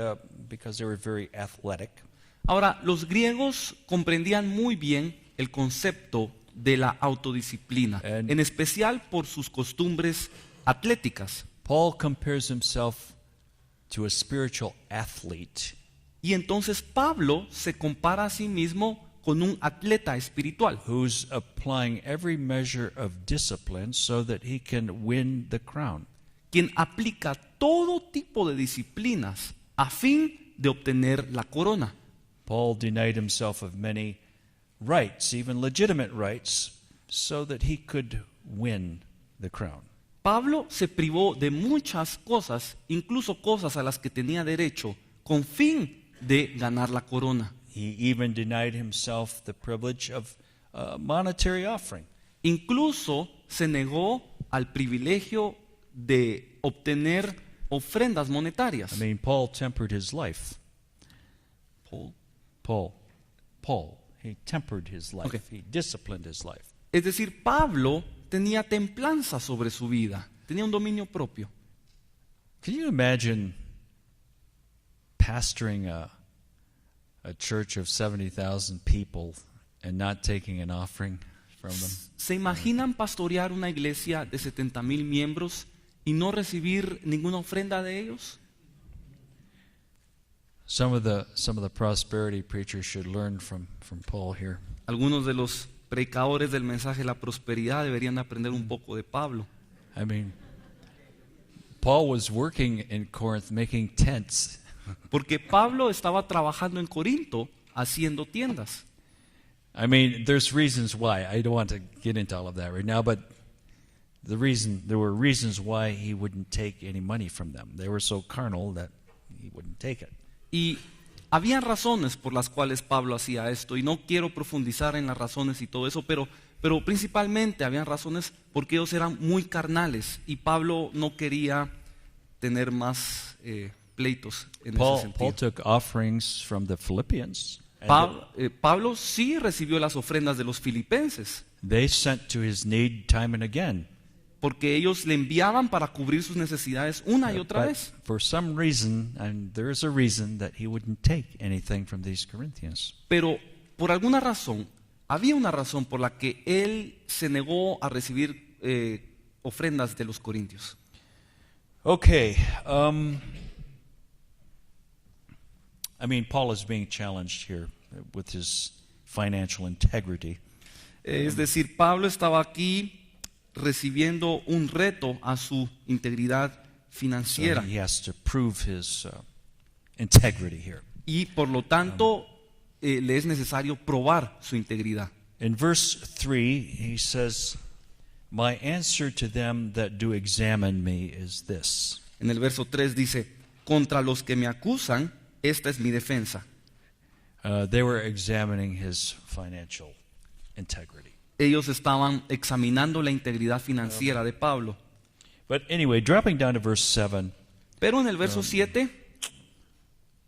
because they were very athletic. Ahora, los griegos comprendían muy bien el concepto de la autodisciplina, en especial por sus costumbres atléticas. Paul compares himself to a spiritual athlete. Y entonces Pablo se compara a sí mismo con un atleta espiritual, Who's applying every measure of discipline so that he can win the crown. quien aplica todo tipo de disciplinas a fin de obtener la corona. Paul denied himself of many rights, even legitimate rights, so that he could win the crown. Pablo se privó de muchas cosas, incluso cosas a las que tenía derecho, con fin de ganar la corona. He even denied himself the privilege of monetary offering. Incluso se negó al privilegio de obtener ofrendas monetarias. I mean, Paul tempered his life. Paul, he tempered his life. Okay. He disciplined his life. Es decir, Pablo tenía templanza sobre su vida, tenía un dominio propio. Can you imagine pastoring a church of 70,000 people and not taking an offering from them? ¿Se imaginan pastorear una iglesia de 70,000 miembros y no recibir ninguna ofrenda de ellos? Some of the prosperity preachers should learn from Paul here. Algunos de los predicadores del mensaje de la prosperidad deberían aprender un poco de Pablo. I mean, Paul was working in Corinth making tents. Porque Pablo estaba trabajando en Corinto haciendo tiendas. I mean, there's reasons why. I don't want to get into all of that right now, but there were reasons why he wouldn't take any money from them. They were so carnal that he wouldn't take it. Y había razones por las cuales Pablo hacía esto, y no quiero profundizar en las razones y todo eso, pero principalmente habían razones porque ellos eran muy carnales y Pablo no quería tener más pleitos en ese Paul sentido. took offerings from the Philippians. And Pablo sí recibió las ofrendas de los filipenses, they sent to his need time and again. porque ellos le enviaban para cubrir sus necesidades una y otra But vez. for some reason, and there is a reason, that he wouldn't take anything from these Corinthians. Pero por alguna razón, había una razón por la que él se negó a recibir ofrendas de los corintios. Okay. I mean, Paul is being challenged here with his financial integrity. Es decir, Pablo estaba aquí recibiendo un reto a su integridad So financiera he has to prove his integrity here. y por lo tanto le es necesario probar su integridad. In verse 3, he says, "My answer to them that do examine me is this." En el verso 3 dice, contra los que me acusan, esta es mi defensa. They were examining his financial integrity. Ellos estaban examinando la integridad financiera de Pablo. But anyway, dropping down to verse 7, Pero en el verso 7,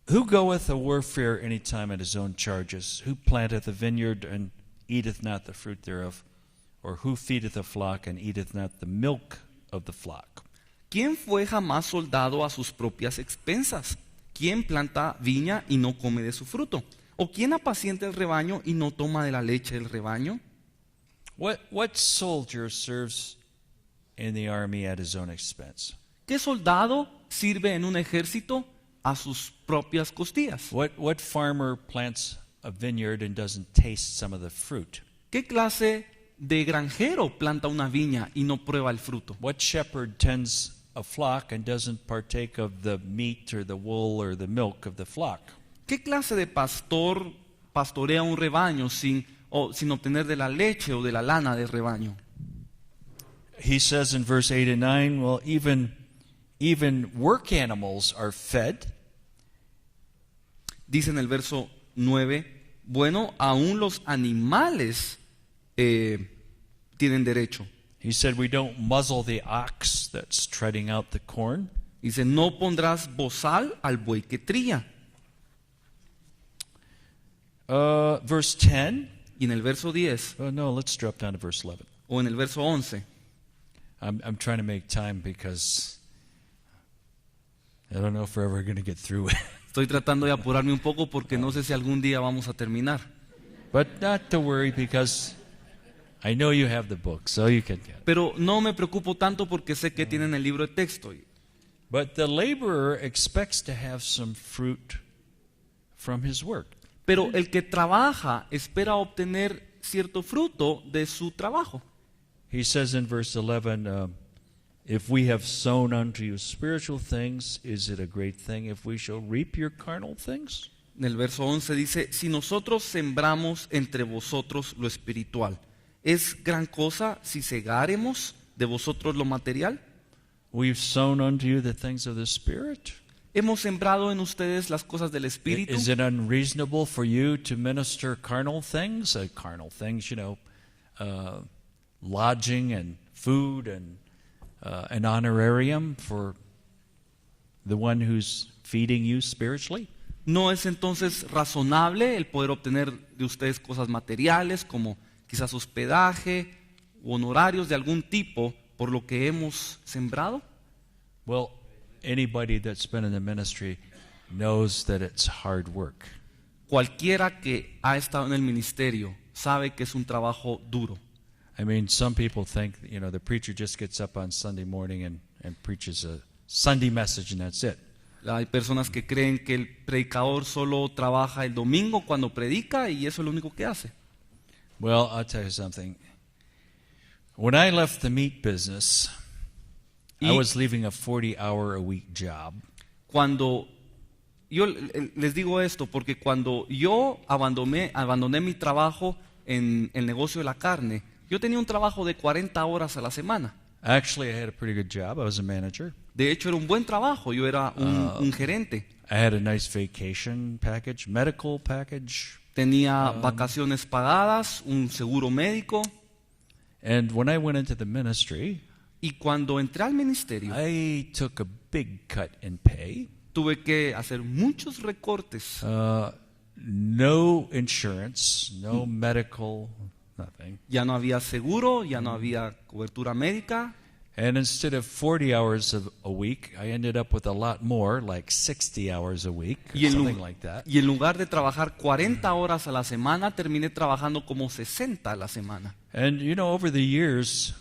who goeth a warfare any time at his own charges? Who planteth a vineyard and eateth not the fruit thereof? Or who feedeth a flock and eateth not the milk of the flock? ¿quién fue jamás soldado a sus propias expensas? ¿Quién planta viña y no come de su fruto? ¿O quién apacienta el rebaño y no toma de la leche del rebaño? What soldier serves in the army at his own expense? ¿Qué soldado sirve en un ejército a sus propias costillas? What farmer plants a vineyard and doesn't taste some of the fruit? ¿Qué clase de granjero planta una viña y no prueba el fruto? What shepherd tends a flock and doesn't partake of the meat or the wool or the milk of the flock? ¿Qué clase de pastor pastorea un rebaño sin obtener de la leche o de la lana del rebaño? He says in verse 8 and 9, well, even work animals are fed. Dice en el verso 9, bueno, aún los animales tienen derecho. He said we don't muzzle the ox that's treading out the corn. Dice, no pondrás bozal al buey que trilla. Verse 10. Y en el verso 10 Oh, no, let's drop down to verse 11. o en el verso 11, I'm trying to make time because I don't know if we're ever going to get through it. Estoy tratando de apurarme un poco porque no sé si algún día vamos a terminar. But not to worry because I know you have the book, so you can get it. Pero no me preocupo tanto porque sé que tienen el libro de texto. But the laborer expects to have some fruit from his work. Pero el que trabaja espera obtener cierto fruto de su trabajo. He says in verse 11, if we have sown unto you spiritual things, is it a great thing if we shall reap your carnal things? En el verso 11 dice, si nosotros sembramos entre vosotros lo espiritual, ¿es gran cosa si segáremos de vosotros lo material? We've sown unto you the things of the Spirit. ¿Hemos sembrado en ustedes las cosas del Espíritu? Is it unreasonable for you to minister carnal things? Carnal things, lodging and food and an honorarium for the one who's feeding you spiritually? ¿No es entonces razonable el poder obtener de ustedes cosas materiales como quizás hospedaje o honorarios de algún tipo por lo que hemos sembrado? Well, anybody that's been in the ministry knows that it's hard work. Cualquiera que ha estado en el ministerio sabe que es un trabajo duro. I mean, some people think, the preacher just gets up on Sunday morning and preaches a Sunday message and that's it. Hay personas que creen que el predicador solo trabaja el domingo cuando predica y eso es lo único que hace. Well, I'll tell you something. When I left the meat business, I was leaving a 40-hour-a-week job. Cuando yo les digo esto porque cuando yo abandoné mi trabajo en el negocio de la carne, yo tenía un trabajo de 40 horas a la semana. Actually, I had a pretty good job. I was a manager. De hecho, era un buen trabajo. Yo era un gerente. I had a nice vacation package, medical package. Tenía vacaciones pagadas, un seguro médico. And when I went into the ministry, y cuando entré al ministerio, I took a big cut in pay. Tuve que hacer muchos recortes. No insurance, no medical, nothing. Ya no había seguro, ya no había cobertura médica. And instead of 40 hours a week, I ended up with a lot more, like 60 hours a week, or something like that. Y en lugar de trabajar 40 horas a la semana, terminé trabajando como 60 a la semana. And over the years,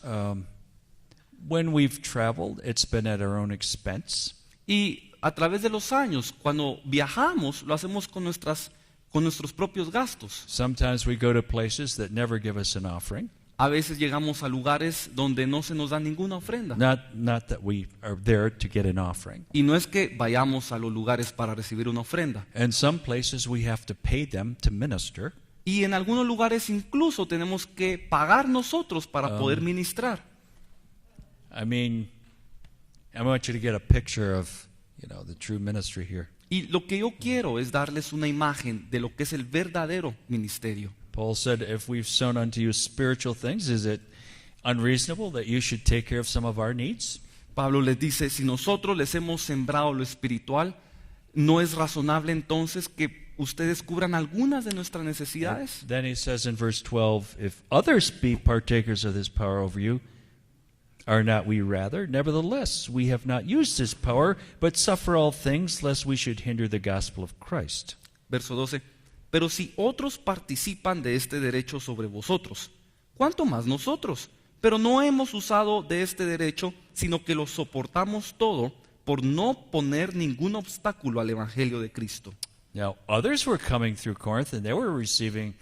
when we've traveled, it's been at our own expense. Y a través de los años, cuando viajamos, lo hacemos con nuestros propios gastos. Sometimes we go to places that never give us an offering. A veces llegamos a lugares donde no se nos da ninguna ofrenda. Not that we are there to get an offering. Y no es que vayamos a los lugares para recibir una ofrenda. And some places we have to pay them to minister. Y en algunos lugares incluso tenemos que pagar nosotros para poder ministrar. I mean, I want you to get a picture of, the true ministry here. Y lo que yo quiero es darles una imagen de lo que es el verdadero ministerio. Paul said, if we've sown unto you spiritual things, is it unreasonable that you should take care of some of our needs? Pablo les dice, si nosotros les hemos sembrado lo espiritual, ¿no es razonable entonces que ustedes cubran algunas de nuestras necesidades? Then he says in verse 12, if others be partakers of this power over you, are not we rather? Nevertheless, we have not used this power, but suffer all things, lest we should hinder the gospel of Christ. Verso 12. Pero si otros participan de este derecho sobre vosotros, ¿cuánto más nosotros? Pero no hemos usado de este derecho, sino que lo soportamos todo por no poner ningún obstáculo al evangelio de Cristo. Now, others were coming through Corinth and they were receiving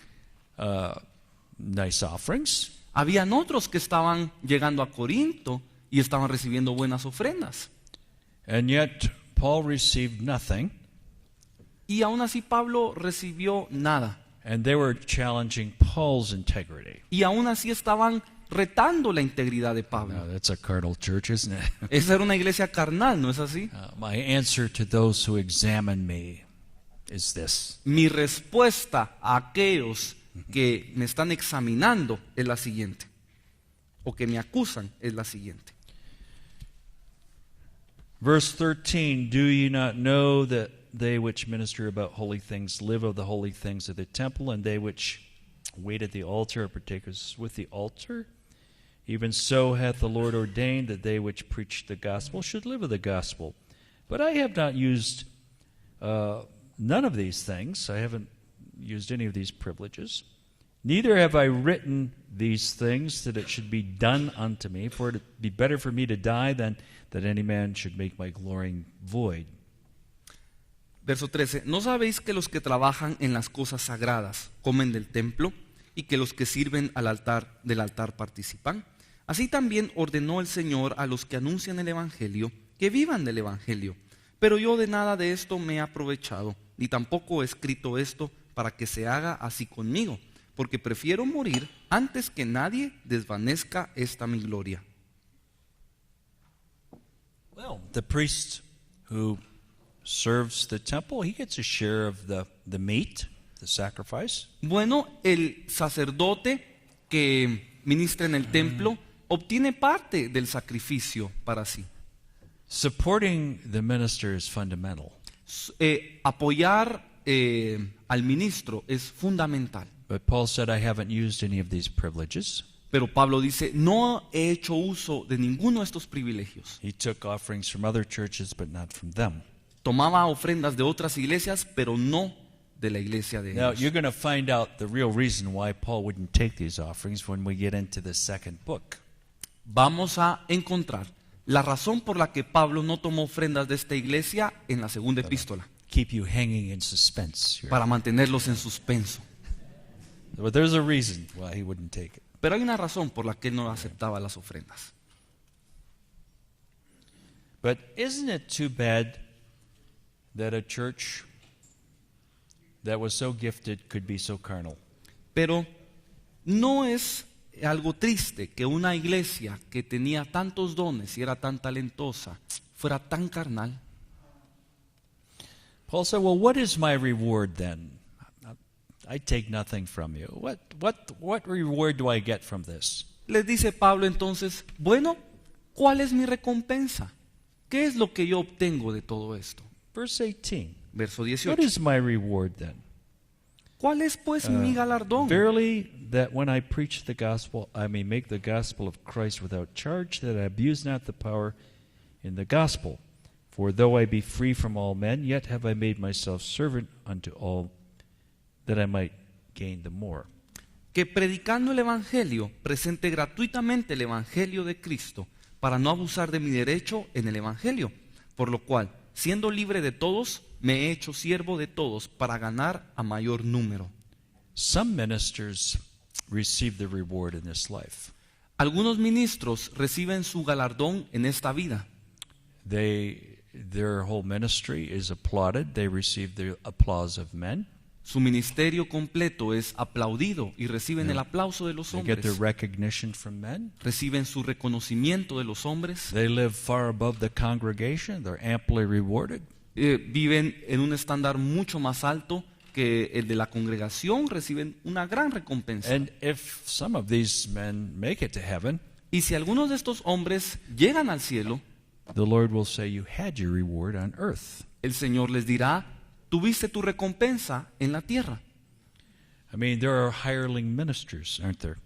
nice offerings. Habían otros que estaban llegando a Corinto y estaban recibiendo buenas ofrendas. And yet, Paul received nothing. Y aún así Pablo recibió nada. And they were challenging Paul's integrity. Y aún así estaban retando la integridad de Pablo. Now, that's a carnal church, isn't it? Esa era una iglesia carnal, ¿no es así? My answer to those who examine me is this. Mi respuesta a aquellos que me están examinando es la siguiente, o que me acusan es la siguiente. Verse 13, do you not know that they which minister about holy things live of the holy things of the temple, and they which wait at the altar are partakers with the altar? Even so hath the Lord ordained that they which preach the gospel should live of the gospel. But I have not used none of these things. I haven't used any of these privileges. Neither have I written these things that it should be done unto me, for it would be better for me to die than that any man should make my glorying void. Verso 13. ¿No sabéis que los que trabajan en las cosas sagradas comen del templo y que los que sirven del altar participan? Así también ordenó el Señor a los que anuncian el Evangelio que vivan del Evangelio. Pero yo de nada de esto me he aprovechado, ni tampoco he escrito esto para que se haga así conmigo, porque prefiero morir antes que nadie desvanezca esta mi gloria. Well, the priest who serves the temple, he gets a share of the meat, the sacrifice. Bueno, el sacerdote que ministra en el templo obtiene parte del sacrificio para sí. Supporting the minister is fundamental. Apoyar al ministro es fundamental. But Paul said, I haven't used any of these privileges. Pero Pablo dice, no he hecho uso de ninguno de estos privilegios. He took offerings from other churches, but not from them. Tomaba ofrendas de otras iglesias, pero no de la iglesia de Now, ellos. you're going to find out the real reason why Paul wouldn't take these offerings when we get into the second book. Vamos a encontrar la razón por la que Pablo no tomó ofrendas de esta iglesia en la segunda epístola, Keep you hanging in suspense here. para mantenerlos en suspenso. But there's a reason why he wouldn't take it. Pero hay una razón por la que él no aceptaba las ofrendas. But isn't it too bad that a church that was so gifted could be so carnal? Pero no es algo triste que una iglesia que tenía tantos dones y era tan talentosa fuera tan carnal. Paul said, well, what is my reward then? I take nothing from you. What reward do I get from this? Les dice Pablo entonces, bueno, ¿cuál es mi recompensa? ¿Qué es lo que yo obtengo de todo esto? Verse 18. Verso What 18. is my reward then? ¿Cuál es pues mi galardón? Verily, that when I preach the gospel, I may make the gospel of Christ without charge, that I abuse not the power in the gospel. For though I be free from all men, yet have I made myself servant unto all, that I might gain the more. Que predicando el Evangelio, presente gratuitamente el Evangelio de Cristo, para no abusar de mi derecho en el Evangelio. Por lo cual, siendo libre de todos, me he hecho siervo de todos para ganar a mayor número. Some ministers receive the reward in this life. Algunos ministros reciben su galardón en esta vida. Their whole ministry is applauded. They receive the applause of men. Su ministerio completo es aplaudido y reciben el aplauso de los They get their hombres. recognition from men. Reciben su reconocimiento de los hombres. They live far above the congregation. They're amply rewarded. Viven en un estándar mucho más alto que el de la congregación. Reciben una gran recompensa. And if some of these men make it to heaven, Y si algunos de estos hombres llegan al cielo, the Lord will say, you had your reward on earth. el Señor les dirá, tuviste tu recompensa en la tierra. I mean, there are hireling ministers, aren't there?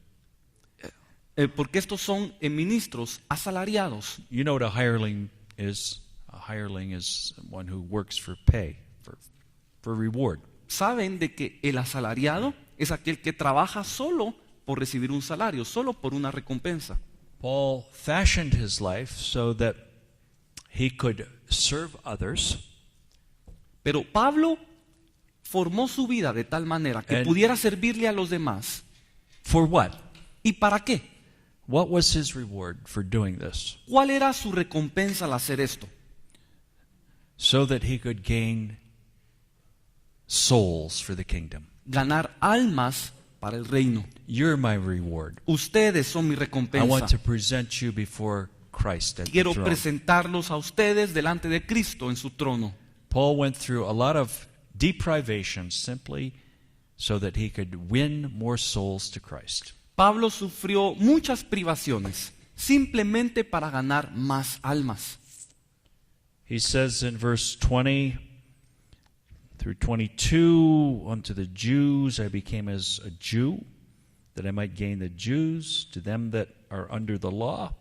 Porque estos son ministros asalariados. You know what a hireling is? A hireling is one who works for pay, for reward. Saben de que el asalariado es aquel que trabaja solo por recibir un salario, solo por una recompensa. Paul fashioned his life so that he could serve others. Pero Pablo formó su vida de tal manera que And- pudiera servirle a los demás. For what? ¿Y para qué? What was his reward for doing this? ¿Cuál era su recompensa al hacer esto? So that he could gain souls for the kingdom. Ganar almas para el reino. You're my reward. Ustedes son mi I want recompensa. to present you before Christ at the Quiero throne. presentarlos a ustedes delante de Cristo en su trono. Paul went through a lot of deprivation simply so that he could win more souls to Christ. Pablo sufrió muchas privaciones simplemente para ganar más almas. He says in verse 20 through 22, unto the Jews I became as a Jew, that I might gain the Jews. To them that are under the law,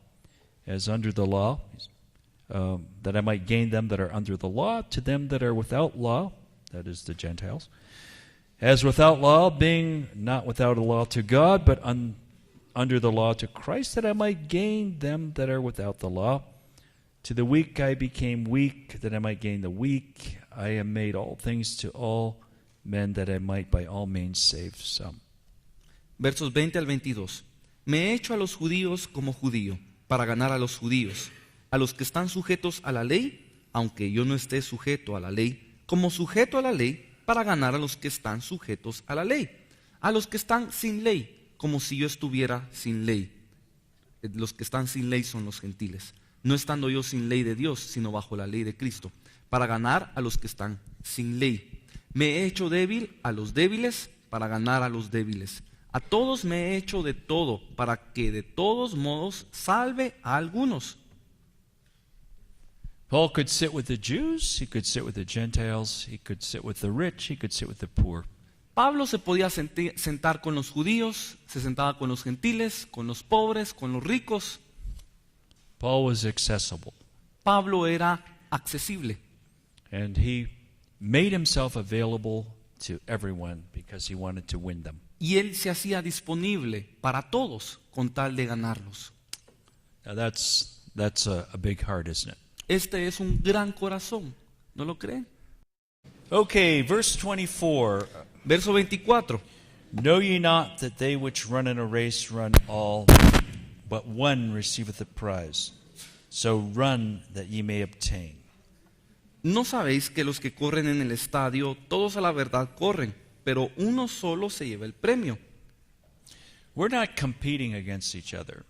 as under the law, that I might gain them that are under the law, to them that are without law, that is the Gentiles, as without law, being not without a law to God, but under the law to Christ, that I might gain them that are without the law. To the weak I became weak, that I might gain the weak. I am made all things to all men, that I might by all means save some. Versos 20 al 22. Me he hecho a los judíos como judío, para ganar a los judíos, a los que están sujetos a la ley, aunque yo no esté sujeto a la ley, como sujeto a la ley, para ganar a los que están sujetos a la ley, a los que están sin ley, como si yo estuviera sin ley. Los que están sin ley son los gentiles, no estando yo sin ley de Dios, sino bajo la ley de Cristo, para ganar a los que están sin ley. Me he hecho débil a los débiles, para ganar a los débiles. A todos me he hecho de todo, para que de todos modos salve a algunos. Paul could sit with the Jews, he could sit with the Gentiles, he could sit with the rich, he could sit with the poor. Pablo se podía sentar con los judíos, se sentaba con los gentiles, con los pobres, con los ricos. Paul was accessible, Pablo era accesible and he made himself available to everyone because he wanted to win them. y él se hacía disponible para todos con tal de ganarlos. Now that's a big heart, isn't it? Este es un gran corazón, ¿no lo creen? Okay, verse 24. Verso 24. Know ye not that they which run in a race run all, but one receiveth the prize? So run that ye may obtain. ¿No sabéis que los que corren en el estadio, todos a la verdad corren, pero uno solo se lleva el premio? We're not competing against each other,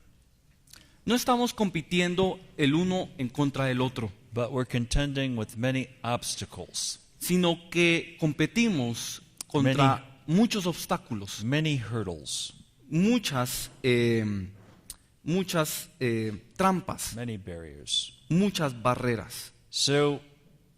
No estamos compitiendo el uno en contra del otro, but we're contending with many obstacles, sino que competimos contra muchos obstáculos, many hurdles, muchas trampas, many barriers. muchas barreras. So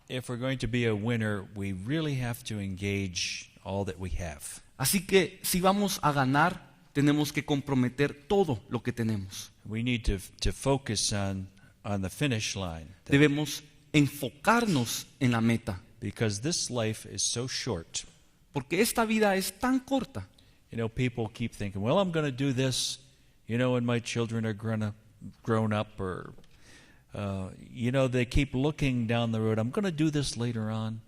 if we're going to be a winner, we really have to engage all that we have. Así que si vamos a ganar, tenemos que comprometer todo lo que tenemos. We need to focus on the finish line, Debemos enfocarnos en la meta, because this life is so short. porque esta vida es tan corta. You know, people keep thinking, well, I'm going to do this, you know, when my children are grown up, or, you know, they keep looking down the road. I'm going to do this later on.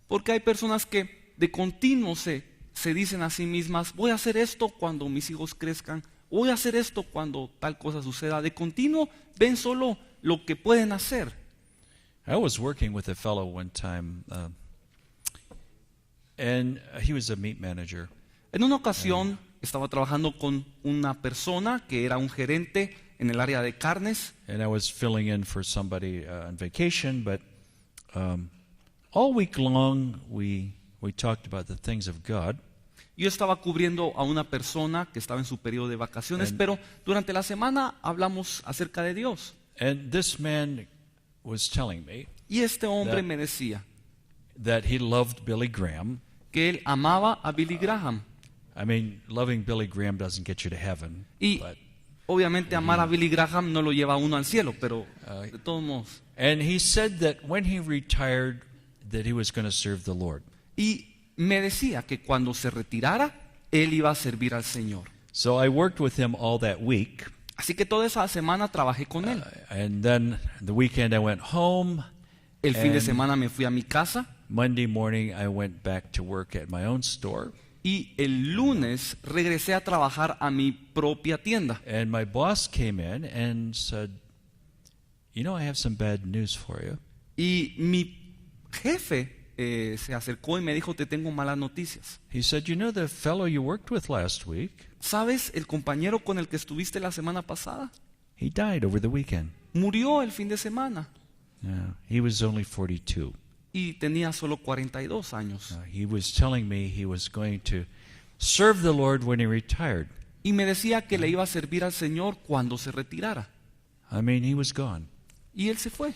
Porque hay personas que de continuo se dicen a sí mismas, voy a hacer esto cuando mis hijos crezcan, voy a hacer esto cuando tal cosa suceda. De continuo ven solo lo que pueden hacer. I was working with a fellow one time, and he was a meat manager. En una ocasión estaba trabajando con una persona que era un gerente en el área de carnes, And I was filling in for somebody on vacation, but all week long we talked about the things of God. Yo estaba cubriendo a una persona que estaba en su periodo de vacaciones, pero durante la semana hablamos acerca de Dios. And this man was telling me Y este hombre me decía that he loved Billy Graham. que él amaba a Billy Graham. I mean, loving Billy Graham doesn't get you to heaven, Y but obviamente amar a Billy Graham no lo lleva a uno al cielo, pero de todos modos. and he said that when he retired that he was going to serve the Lord. Y me decía que cuando se retirara, él iba a servir al Señor. So I worked with him all that week. Así que toda esa semana trabajé con él. And then the weekend I went home. El fin de and semana me fui a mi casa Monday morning I went back to work at my own store. y el lunes regresé a trabajar a mi propia tienda. And my boss came in and said, you know, I have some bad news for you. Y mi jefe se acercó y me dijo, te tengo malas noticias. He said, you know the fellow you worked with last week? ¿Sabes el compañero con el que estuviste la semana pasada? He died over the weekend. Murió el fin de semana Yeah, he was only 42. y tenía solo 42 años. He was telling me he was going to serve the Lord when he retired. Y me decía que le iba a servir al Señor cuando se retirara. I mean, he was gone. Y él se fue.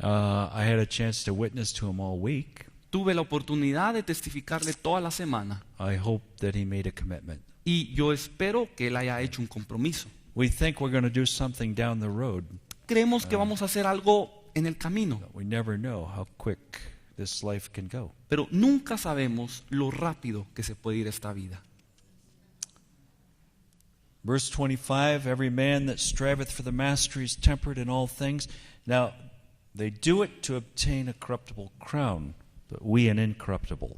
I had a chance to witness to him all week. Tuve la oportunidad de testificarle toda la semana. I hope that he made a commitment. Y yo espero que él haya hecho un compromiso. we think we're going to do something down the road, Creemos que vamos a hacer algo en el camino, but we never know how quick this life can go. pero nunca sabemos lo rápido que se puede ir esta vida. Verse 25, every man that striveth for the mastery is temperate in all things. Now, they do it to obtain a corruptible crown, but we an incorruptible.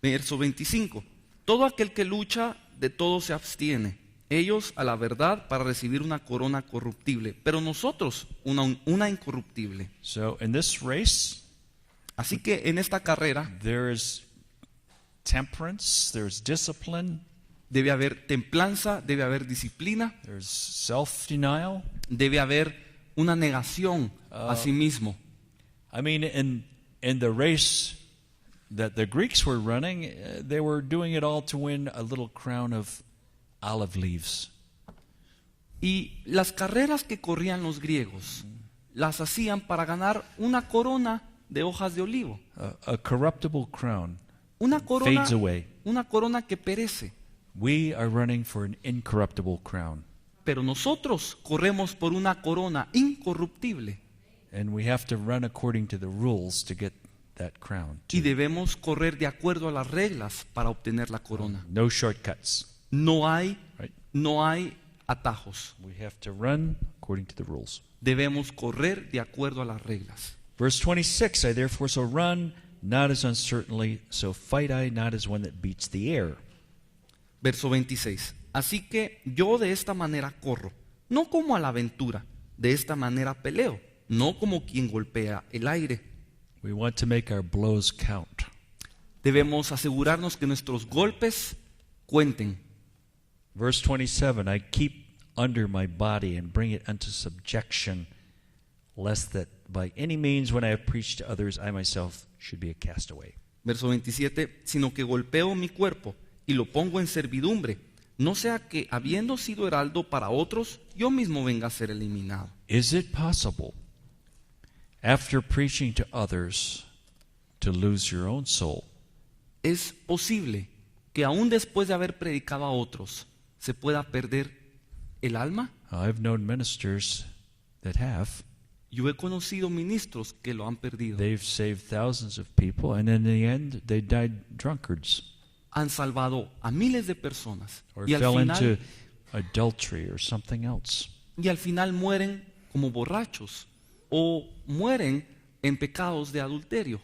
Verso 25. Todo aquel que lucha, de todo se abstiene. Ellos a la verdad para recibir una corona corruptible, pero nosotros una incorruptible. So in this race, Así que en esta carrera there is temperance, there's discipline, debe haber templanza, debe haber disciplina, there's self-denial. debe haber una negación a sí mismo. I mean, in the race that the Greeks were running, they were doing it all to win a little crown of olive leaves. Y las carreras que corrían los griegos las hacían para ganar una corona de hojas de olivo. A corruptible crown Una corona, fades away. una corona que perece. We are running for an incorruptible crown. Pero nosotros corremos por una corona incorruptible And we have to run according to the rules to get that crown. y debemos correr de acuerdo a las reglas para obtener la corona. No shortcuts. No hay, Right? no hay atajos. We have to run according to the rules. Debemos correr de acuerdo a las reglas. Verse 26, I therefore so run, not as uncertainly, so fight I not as one that beats the air. Verso 26. Así que yo de esta manera corro, no como a la aventura, de esta manera peleo, no como quien golpea el aire. We want to make our blows count. Debemos asegurarnos que nuestros golpes cuenten. Verse 27, I keep under my body and bring it unto subjection, lest that by any means when I have preached to others, I myself should be a castaway. Verso 27, sino que golpeo mi cuerpo y lo pongo en servidumbre, no sea que, habiendo sido heraldo para otros, yo mismo venga a ser eliminado. Is it possible, after preaching to others, to lose your own soul? Es posible que aún después de haber predicado a otros, se pueda perder el alma. I've known ministers that have. Yo he conocido ministros que lo han perdido. They've saved thousands of people, and in the end, they died drunkards Han salvado a miles de personas or y fell into adultery or something else. al final mueren como borrachos o mueren en pecados de adulterio.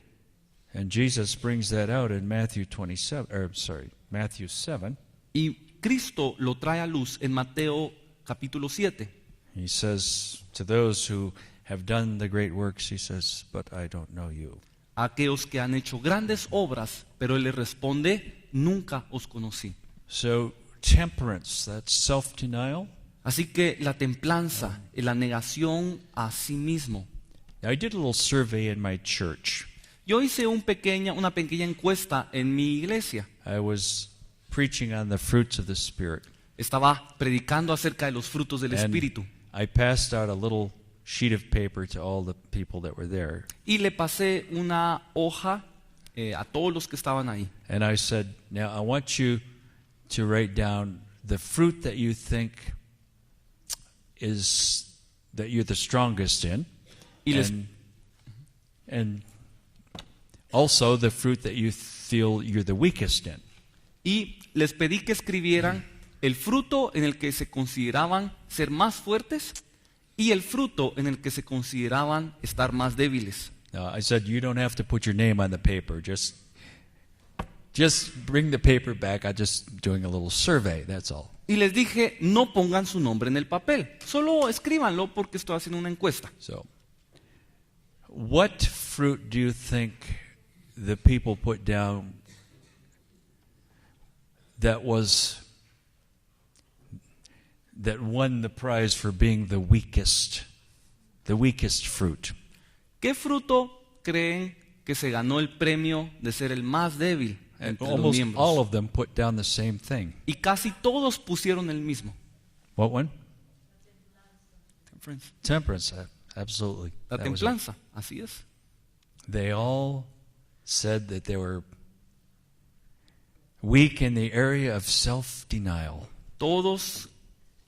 And Jesus brings that out in Matthew 7. Y Cristo lo trae a luz en Mateo capítulo 7. He says to those who have done the great works, he says, but I don't know you. A aquellos que han hecho grandes obras, pero Él les responde, nunca os conocí. So temperance, that's self-denial. Así que la templanza, la negación a sí mismo. I did a little survey in my church. Yo hice una pequeña encuesta en mi iglesia. I was preaching on the fruits of the Spirit. Estaba predicando acerca de los frutos del And Espíritu. I passed out a little sheet of paper to all the people that were there. Y le pasé una hoja a todos los que estaban ahí. And I said, now I want you to write down the fruit that you think is that you're the strongest in. Y les, And also the fruit that you feel you're the weakest in. y les pedí que escribieran el fruto en el que se consideraban ser más fuertes y el fruto en el que se consideraban estar más débiles. I said, you don't have to put your name on the paper. Just bring the paper back. I'm just doing a little survey, that's all. Y les dije, no pongan su nombre en el papel, solo escríbanlo porque estoy haciendo una encuesta. So, what fruit do you think the people put down that won the prize for being the weakest fruit? ¿Qué fruto creen que se ganó el premio de ser el más débil And entre los almost miembros? all of them put down the same thing. Y casi todos pusieron el mismo. What one? Friends. Temperance, absolutely. La That was it. templanza, así es. They all said that they were weak in the area of self-denial. Todos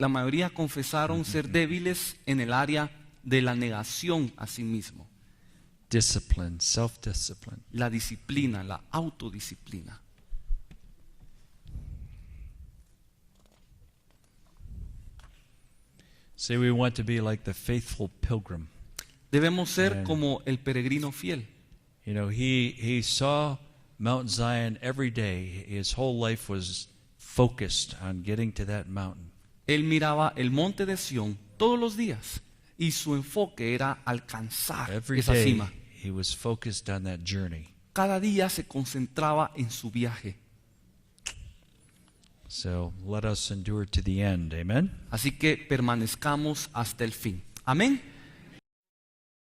la mayoría confesaron ser débiles en el área de la negación a sí mismo, Discipline, self-discipline. la disciplina, la autodisciplina. Say we want to be like the faithful pilgrim. Debemos ser Amen. como el peregrino fiel. You know, he saw Mount Zion every day. His whole life was focused on getting to that mountain. Él miraba el monte de Sión todos los días y su enfoque era alcanzar Every esa day cima. he was focused on that journey. Cada día se concentraba en su viaje. So let us endure to the end. Amen. Así que permanezcamos hasta el fin. Amén.